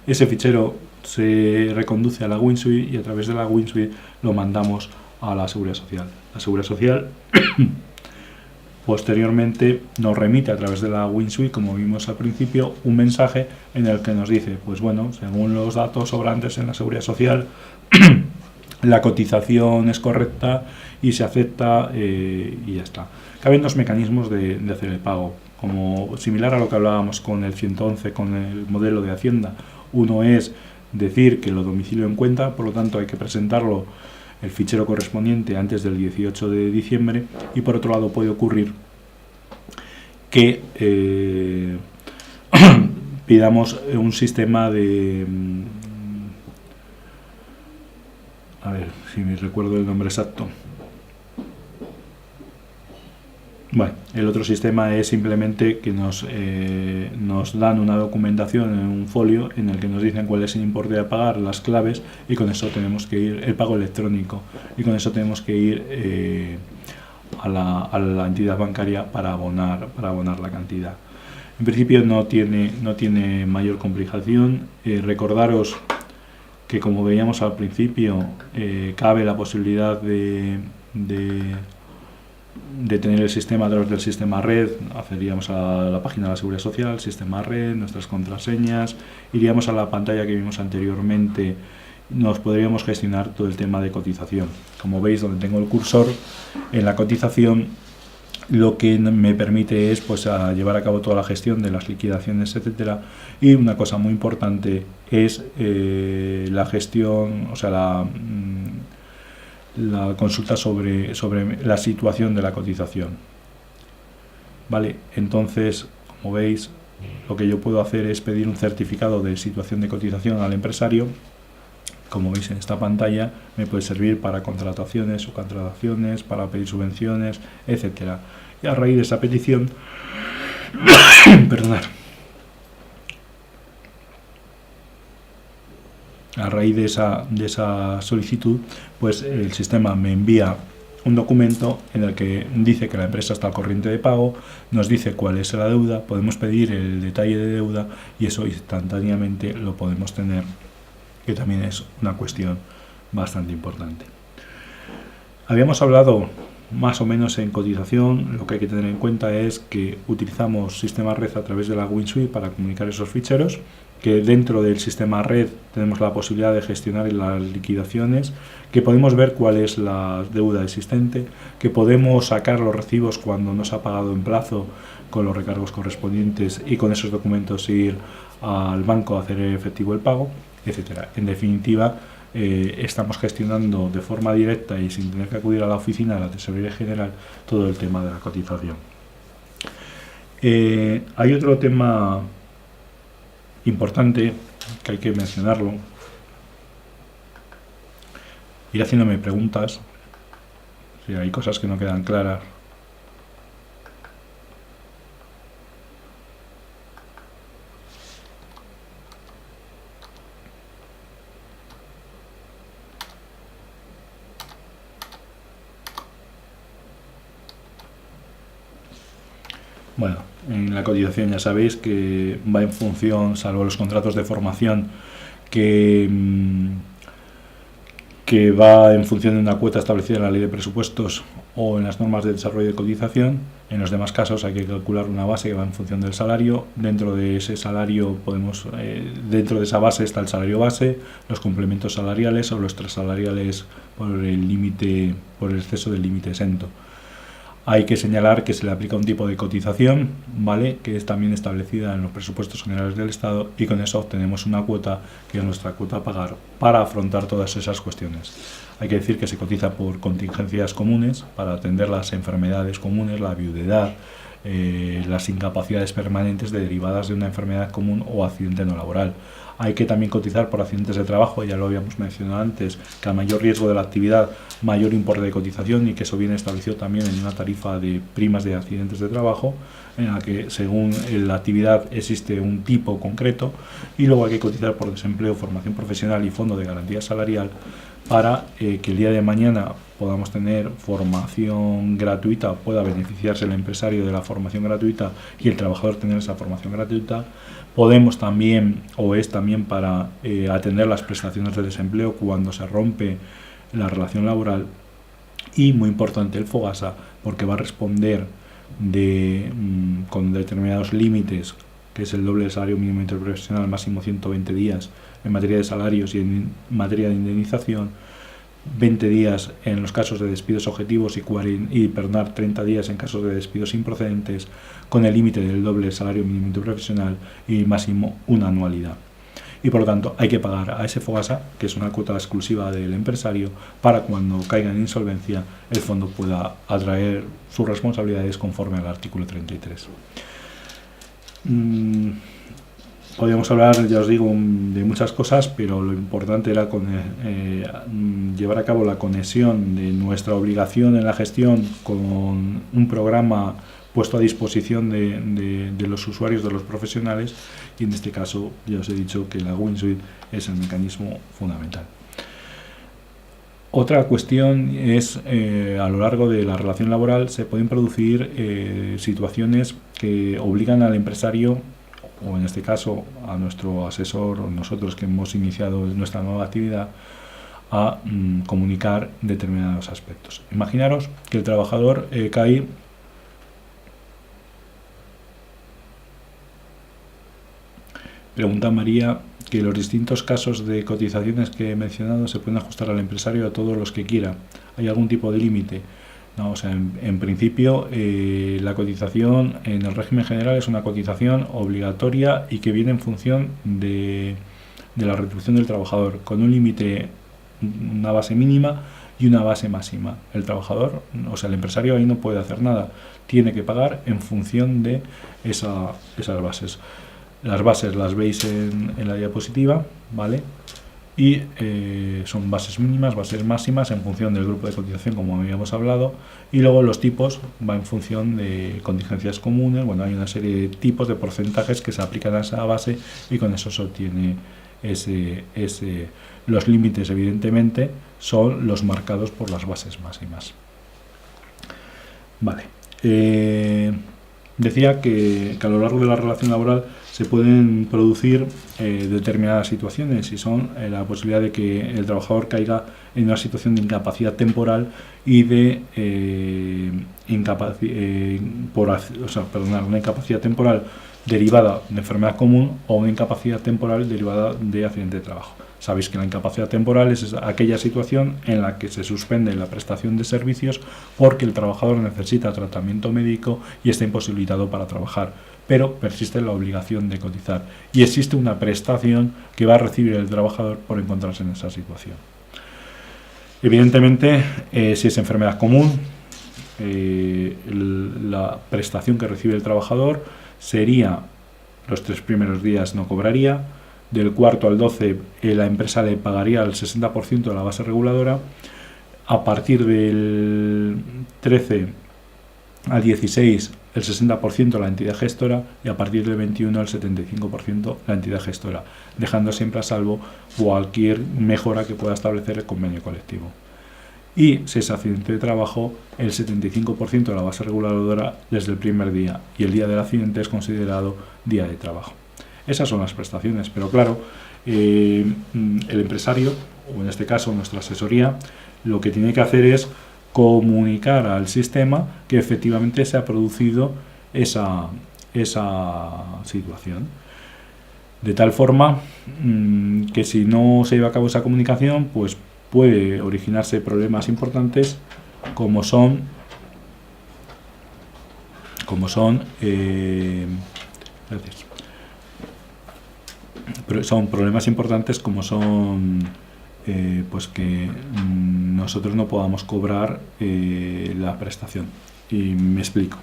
ese fichero se reconduce a la WinSuite y a través de la WinSuite lo mandamos a la Seguridad Social. La Seguridad Social posteriormente nos remite a través de la WinSuite, como vimos al principio, un mensaje en el que nos dice, pues bueno, según los datos sobrantes en la Seguridad Social, la cotización es correcta y se acepta y ya está. Caben dos mecanismos de hacer el pago, como similar a lo que hablábamos con el 111, con el modelo de Hacienda. Uno es decir que lo domicilio en cuenta, por lo tanto hay que presentarlo el fichero correspondiente antes del 18 de diciembre, y por otro lado puede ocurrir que pidamos un sistema de... A ver si me recuerdo el nombre exacto. Bueno, el otro sistema es simplemente que nos dan una documentación en un folio en el que nos dicen cuál es el importe a pagar, las claves, y con eso tenemos que ir, el pago electrónico, y con eso tenemos que ir a la entidad bancaria para abonar la cantidad. En principio no tiene mayor complicación. Recordaros que, como veíamos al principio, cabe la posibilidad de tener el sistema a través del sistema RED. Accederíamos a la página de la Seguridad Social, sistema RED, nuestras contraseñas, iríamos a la pantalla que vimos anteriormente, nos podríamos gestionar todo el tema de cotización. Como veis, donde tengo el cursor, en la cotización, lo que me permite es pues llevar a cabo toda la gestión de las liquidaciones, etcétera. Y una cosa muy importante es la gestión, o sea, la consulta sobre la situación de la cotización. Vale, entonces, como veis, lo que yo puedo hacer es pedir un certificado de situación de cotización al empresario. Como veis en esta pantalla, me puede servir para contrataciones, subcontrataciones, para pedir subvenciones, etcétera. Y a raíz de esa petición, perdonad, a raíz de esa solicitud, pues el sistema me envía un documento en el que dice que la empresa está al corriente de pago, nos dice cuál es la deuda, podemos pedir el detalle de deuda y eso instantáneamente lo podemos tener, que también es una cuestión bastante importante. Habíamos hablado más o menos en cotización. Lo que hay que tener en cuenta es que utilizamos sistema red a través de la WinSuite para comunicar esos ficheros, que dentro del sistema red tenemos la posibilidad de gestionar las liquidaciones, que podemos ver cuál es la deuda existente, que podemos sacar los recibos cuando no se ha pagado en plazo con los recargos correspondientes y con esos documentos ir al banco a hacer efectivo el pago, etcétera. En definitiva, estamos gestionando de forma directa y sin tener que acudir a la oficina de la Tesorería General todo el tema de la cotización. Hay otro tema importante que hay que mencionarlo. Ir haciéndome preguntas si hay cosas que no quedan claras. Bueno, en la cotización ya sabéis que va en función, salvo los contratos de formación, que va en función de una cuota establecida en la ley de presupuestos o en las normas de desarrollo de cotización. En los demás casos hay que calcular una base que va en función del salario. Dentro de ese salario dentro de esa base está el salario base, los complementos salariales o los extrasalariales por el exceso del límite exento. Hay que señalar que se le aplica un tipo de cotización, ¿vale?, que es también establecida en los presupuestos generales del Estado, y con eso obtenemos una cuota que es nuestra cuota a pagar para afrontar todas esas cuestiones. Hay que decir que se cotiza por contingencias comunes para atender las enfermedades comunes, la viudedad, las incapacidades permanentes derivadas de una enfermedad común o accidente no laboral. Hay que también cotizar por accidentes de trabajo, ya lo habíamos mencionado antes, que a mayor riesgo de la actividad, mayor importe de cotización, y que eso viene establecido también en una tarifa de primas de accidentes de trabajo, en la que según la actividad existe un tipo concreto, y luego hay que cotizar por desempleo, formación profesional y fondo de garantía salarial para que el día de mañana podamos tener formación gratuita, pueda beneficiarse el empresario de la formación gratuita y el trabajador tener esa formación gratuita. Podemos también, o es también para atender las prestaciones de desempleo cuando se rompe la relación laboral. Y muy importante el FOGASA, porque va a responder con determinados límites, que es el doble del salario mínimo interprofesional, máximo 120 días en materia de salarios y en materia de indemnización, 20 días en los casos de despidos objetivos y 30 días en casos de despidos improcedentes, con el límite del doble del salario mínimo interprofesional y máximo una anualidad. Y por lo tanto hay que pagar a ese FOGASA, que es una cuota exclusiva del empresario, para cuando caiga en insolvencia el fondo pueda atraer sus responsabilidades conforme al artículo 33. Podríamos hablar, ya os digo, de muchas cosas, pero lo importante era llevar a cabo la conexión de nuestra obligación en la gestión con un programa puesto a disposición de los usuarios, de los profesionales, y en este caso ya os he dicho que la WinSuite es el mecanismo fundamental. Otra cuestión es, a lo largo de la relación laboral se pueden producir situaciones que obligan al empresario, o en este caso a nuestro asesor o nosotros que hemos iniciado nuestra nueva actividad, a comunicar determinados aspectos. Imaginaros que el trabajador cae Pregunta María que los distintos casos de cotizaciones que he mencionado se pueden ajustar al empresario a todos los que quiera. ¿Hay algún tipo de límite? No, o sea, en principio la cotización en el régimen general es una cotización obligatoria y que viene en función de la retribución del trabajador, con un límite, una base mínima y una base máxima. El trabajador, o sea, el empresario ahí no puede hacer nada, tiene que pagar en función de esas bases. Las bases las veis en la diapositiva, ¿vale? Y son bases mínimas, bases máximas en función del grupo de cotización, como habíamos hablado, y luego los tipos va en función de contingencias comunes. Bueno, hay una serie de tipos de porcentajes que se aplican a esa base y con eso se obtiene los límites, evidentemente, son los marcados por las bases máximas. Vale. Decía que a lo largo de la relación laboral se pueden producir determinadas situaciones, y son la posibilidad de que el trabajador caiga en una situación de incapacidad temporal y de una incapacidad temporal derivada de enfermedad común o una incapacidad temporal derivada de accidente de trabajo. Sabéis que la incapacidad temporal es aquella situación en la que se suspende la prestación de servicios porque el trabajador necesita tratamiento médico y está imposibilitado para trabajar, pero persiste la obligación de cotizar y existe una prestación que va a recibir el trabajador por encontrarse en esa situación. Evidentemente, si es enfermedad común, la prestación que recibe el trabajador sería: los 3 primeros días no cobraría, del 4 al 12 la empresa le pagaría el 60% de la base reguladora, a partir del 13 al 16 el 60% la entidad gestora y a partir del 21 el 75% la entidad gestora, dejando siempre a salvo cualquier mejora que pueda establecer el convenio colectivo. Y si es accidente de trabajo, el 75% de la base reguladora desde el primer día, y el día del accidente es considerado día de trabajo. Esas son las prestaciones, pero claro, el empresario, o en este caso nuestra asesoría, lo que tiene que hacer es comunicar al sistema que efectivamente se ha producido esa situación. De tal forma que si no se lleva a cabo esa comunicación, pues puede originarse problemas importantes como son problemas importantes como son pues que nosotros no podamos cobrar la prestación. Y me explico.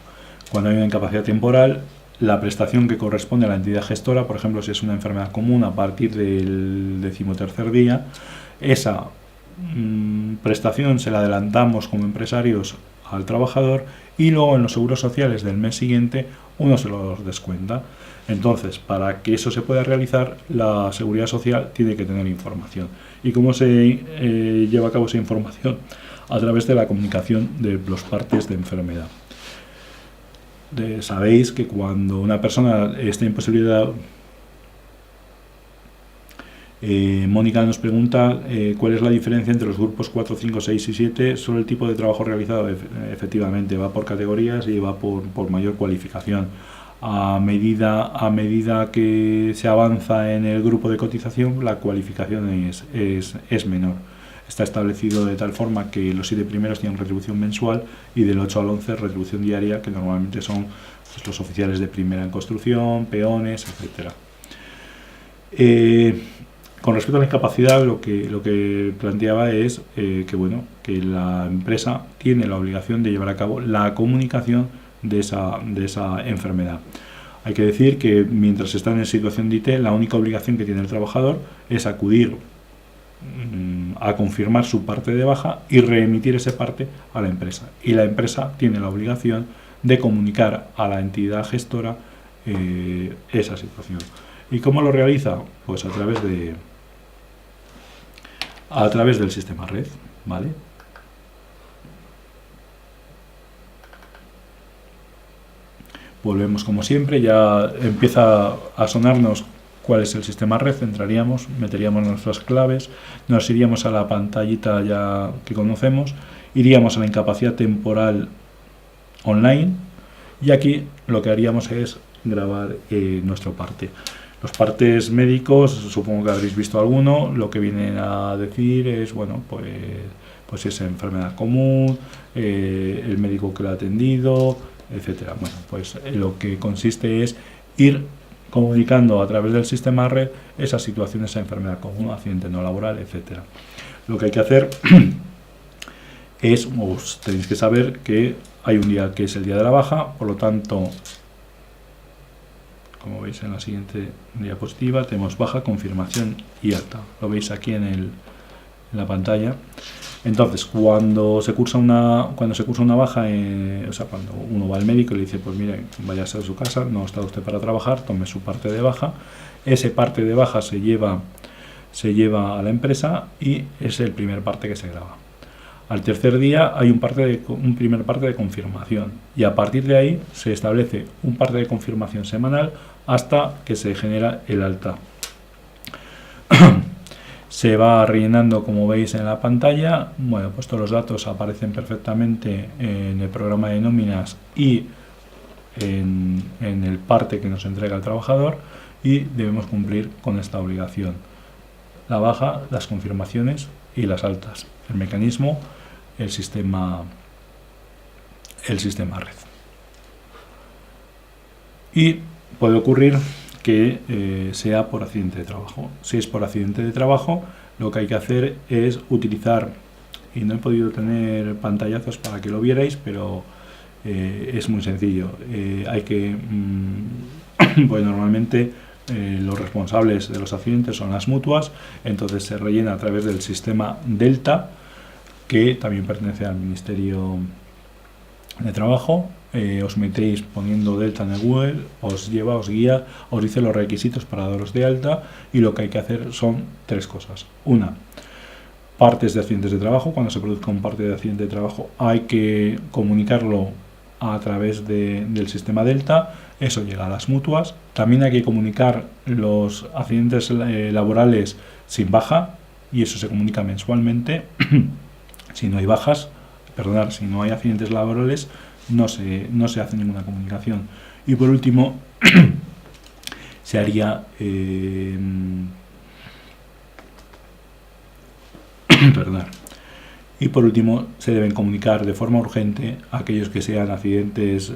Cuando hay una incapacidad temporal, la prestación que corresponde a la entidad gestora, por ejemplo, si es una enfermedad común, a partir del 13º día, esa prestación se la adelantamos como empresarios al trabajador y luego en los seguros sociales del mes siguiente uno se los descuenta. Entonces, para que eso se pueda realizar, la Seguridad Social tiene que tener información. ¿Y cómo se lleva a cabo esa información? A través de la comunicación de los partes de enfermedad. Sabéis que cuando una persona está en posibilidad... Mónica nos pregunta cuál es la diferencia entre los grupos 4, 5, 6 y 7. Solo el tipo de trabajo realizado, efectivamente, va por categorías y va por mayor cualificación. A medida que se avanza en el grupo de cotización, la cualificación es menor. Está establecido de tal forma que los 7 primeros tienen retribución mensual y del 8 al 11 retribución diaria, que normalmente son pues, los oficiales de primera en construcción, peones, etc. Con respecto a la incapacidad, lo que planteaba es que la empresa tiene la obligación de llevar a cabo la comunicación de esa enfermedad. Hay que decir que mientras está en situación de IT, la única obligación que tiene el trabajador es acudir a confirmar su parte de baja y reemitir ese parte a la empresa. Y la empresa tiene la obligación de comunicar a la entidad gestora esa situación. ¿Y cómo lo realiza? Pues a través del sistema red, ¿vale? Volvemos como siempre, ya empieza a sonarnos cuál es el sistema red, entraríamos, meteríamos nuestras claves, nos iríamos a la pantallita ya que conocemos, iríamos a la incapacidad temporal online y aquí lo que haríamos es grabar nuestro parte. Los partes médicos, supongo que habréis visto alguno, lo que vienen a decir es, bueno, pues es enfermedad común, el médico que lo ha atendido, etcétera. Bueno, pues lo que consiste es ir comunicando a través del sistema red esas situaciones de enfermedad común, accidente no laboral, etcétera. Lo que hay que hacer os tenéis que saber que hay un día que es el día de la baja, por lo tanto, como veis en la siguiente diapositiva, tenemos baja, confirmación y alta. Lo veis aquí en la pantalla. Entonces, cuando se cursa una baja, o sea, cuando uno va al médico y le dice, pues mire, váyase a su casa, no está usted para trabajar, tome su parte de baja. Ese parte de baja se lleva a la empresa y es el primer parte que se graba. Al tercer día hay un primer parte de confirmación y a partir de ahí se establece un parte de confirmación semanal hasta que se genera el alta. Se va rellenando, como veis en la pantalla. Bueno, pues todos los datos aparecen perfectamente en el programa de nóminas y en el parte que nos entrega el trabajador, y debemos cumplir con esta obligación: la baja, las confirmaciones y las altas. El mecanismo, el sistema red. Y puede ocurrir que sea por accidente de trabajo. Si es por accidente de trabajo, lo que hay que hacer es utilizar, y no he podido tener pantallazos para que lo vierais, pero es muy sencillo. Hay que, pues normalmente los responsables de los accidentes son las mutuas, entonces se rellena a través del sistema Delta, que también pertenece al Ministerio de Trabajo. Os metéis poniendo Delta en el Google, os guía, os dice los requisitos para daros de alta, y lo que hay que hacer son tres cosas. Una, partes de accidentes de trabajo. Cuando se produzca un parte de accidente de trabajo hay que comunicarlo a través del sistema Delta, eso llega a las mutuas. También hay que comunicar los accidentes laborales sin baja, y eso se comunica mensualmente. Si no hay si no hay accidentes laborales, no se hace ninguna comunicación. Y por último, se haría y por último se deben comunicar de forma urgente a aquellos que sean accidentes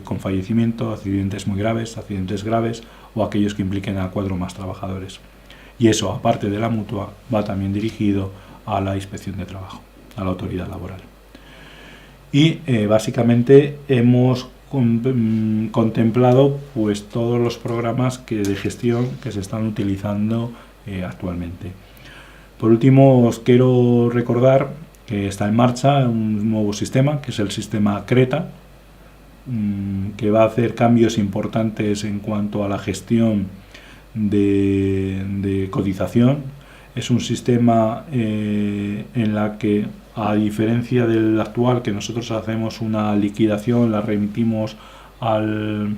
con fallecimiento, accidentes muy graves, accidentes graves, o aquellos que impliquen a 4 o más trabajadores. Y eso, aparte de la mutua, va también dirigido a la inspección de trabajo, a la autoridad laboral. Y básicamente hemos contemplado pues todos los programas de gestión que se están utilizando actualmente. Por último, os quiero recordar que está en marcha un nuevo sistema, que es el sistema Creta, que va a hacer cambios importantes en cuanto a la gestión de cotización. Es un sistema en la que, a diferencia del actual, que nosotros hacemos una liquidación, la remitimos a la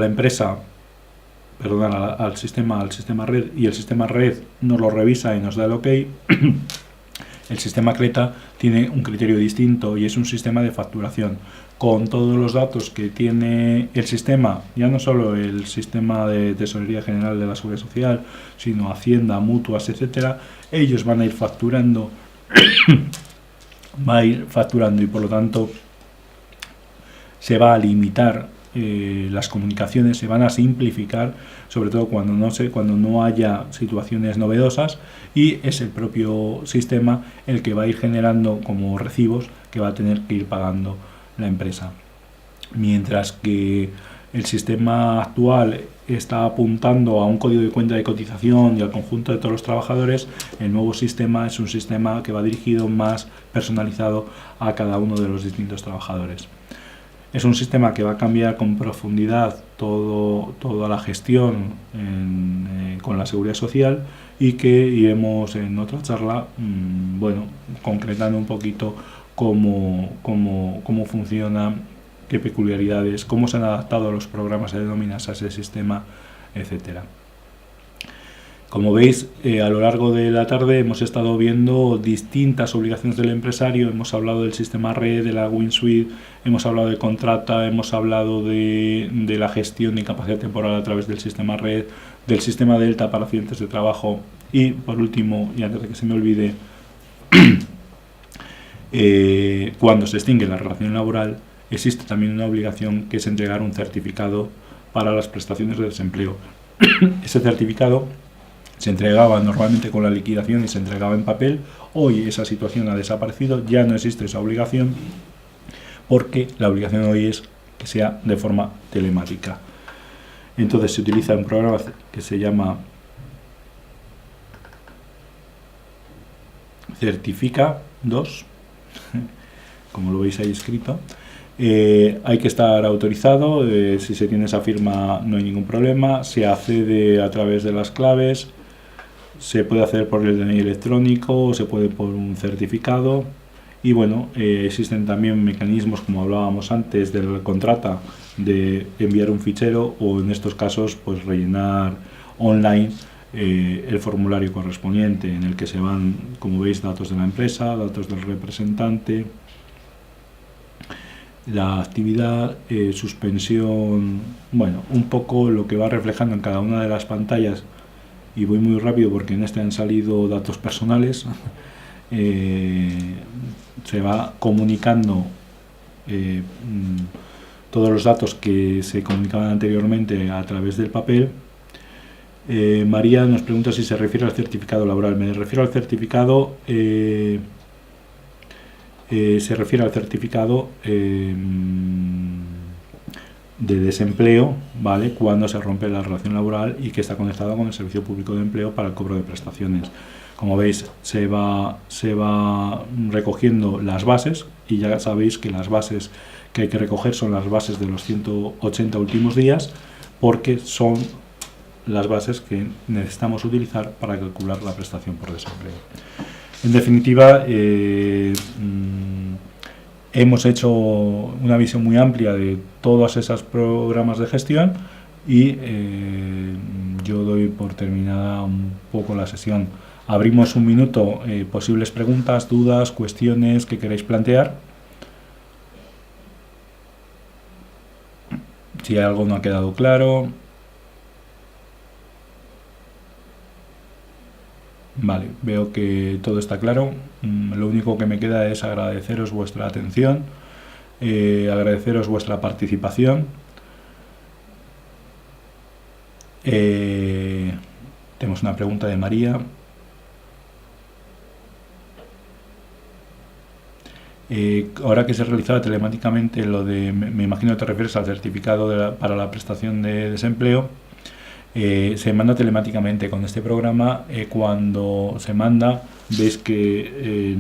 empresa, perdón, al sistema red, y el sistema red nos lo revisa y nos da el OK. El sistema Creta tiene un criterio distinto y es un sistema de facturación. Con todos los datos que tiene el sistema, ya no solo el sistema de Tesorería General de la Seguridad Social, sino Hacienda, mutuas, etcétera, ellos van a ir facturando, y por lo tanto se va a limitar las comunicaciones, se van a simplificar, sobre todo cuando no haya situaciones novedosas, y es el propio sistema el que va a ir generando como recibos que va a tener que ir pagando la empresa. Mientras que el sistema actual está apuntando a un código de cuenta de cotización y al conjunto de todos los trabajadores, el nuevo sistema es un sistema que va dirigido más personalizado a cada uno de los distintos trabajadores. Es un sistema que va a cambiar con profundidad toda la gestión con la seguridad social, y que iremos en otra charla concretando un poquito cómo funciona, qué peculiaridades, cómo se han adaptado los programas de nóminas a ese sistema, etcétera. Como veis, a lo largo de la tarde hemos estado viendo distintas obligaciones del empresario. Hemos hablado del sistema red, de la WinSuite, hemos hablado de contrata, hemos hablado de la gestión de incapacidad temporal a través del sistema red, del sistema Delta para accidentes de trabajo, y por último, y antes de que se me olvide, cuando se extingue la relación laboral, existe también una obligación, que es entregar un certificado para las prestaciones de desempleo. Ese certificado Se entregaba normalmente con la liquidación y se entregaba en papel. Hoy esa situación ha desaparecido, ya no existe esa obligación, porque la obligación hoy es que sea de forma telemática. Entonces se utiliza un programa que se llama Certifica 2, como lo veis ahí escrito. Hay que estar autorizado, si se tiene esa firma no hay ningún problema, se accede a través de las claves, se puede hacer por el DNI electrónico, se puede por un certificado. Y bueno, existen también mecanismos, como hablábamos antes, del contrata, de enviar un fichero, o en estos casos pues rellenar online el formulario correspondiente, en el que se van, como veis, datos de la empresa, datos del representante, la actividad, suspensión, bueno, un poco lo que va reflejando en cada una de las pantallas. Y voy muy rápido porque en este han salido datos personales. Se va comunicando todos los datos que se comunicaban anteriormente a través del papel. María nos pregunta si se refiere al certificado laboral. Me refiero al certificado, se refiere al certificado de desempleo, ¿vale?, cuando se rompe la relación laboral y que está conectado con el Servicio Público de Empleo para el cobro de prestaciones. Como veis, se va recogiendo las bases, y ya sabéis que las bases que hay que recoger son las bases de los 180 últimos días, porque son las bases que necesitamos utilizar para calcular la prestación por desempleo. En definitiva, hemos hecho una visión muy amplia de todos esos programas de gestión y yo doy por terminada un poco la sesión. Abrimos un minuto, posibles preguntas, dudas, cuestiones que queráis plantear. Si algo no ha quedado claro. Vale, veo que todo está claro. Lo único que me queda es agradeceros vuestra atención, agradeceros vuestra participación. Tenemos una pregunta de María. Ahora que se realizaba telemáticamente lo de, me imagino que te refieres al certificado para la prestación de desempleo, se manda telemáticamente con este programa. Cuando se manda, veis que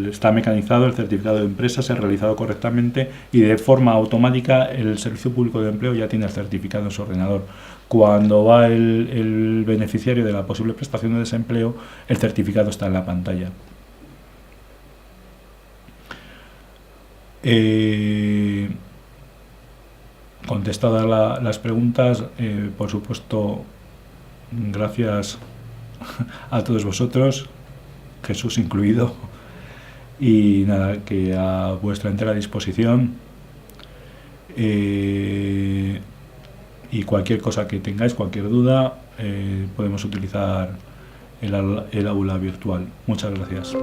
está mecanizado, el certificado de empresa se ha realizado correctamente y de forma automática el Servicio Público de Empleo ya tiene el certificado en su ordenador. Cuando va el beneficiario de la posible prestación de desempleo, el certificado está en la pantalla. Contestadas las preguntas, por supuesto, gracias a todos vosotros, Jesús incluido, y nada, que a vuestra entera disposición, y cualquier cosa que tengáis, cualquier duda, podemos utilizar el aula virtual. Muchas gracias.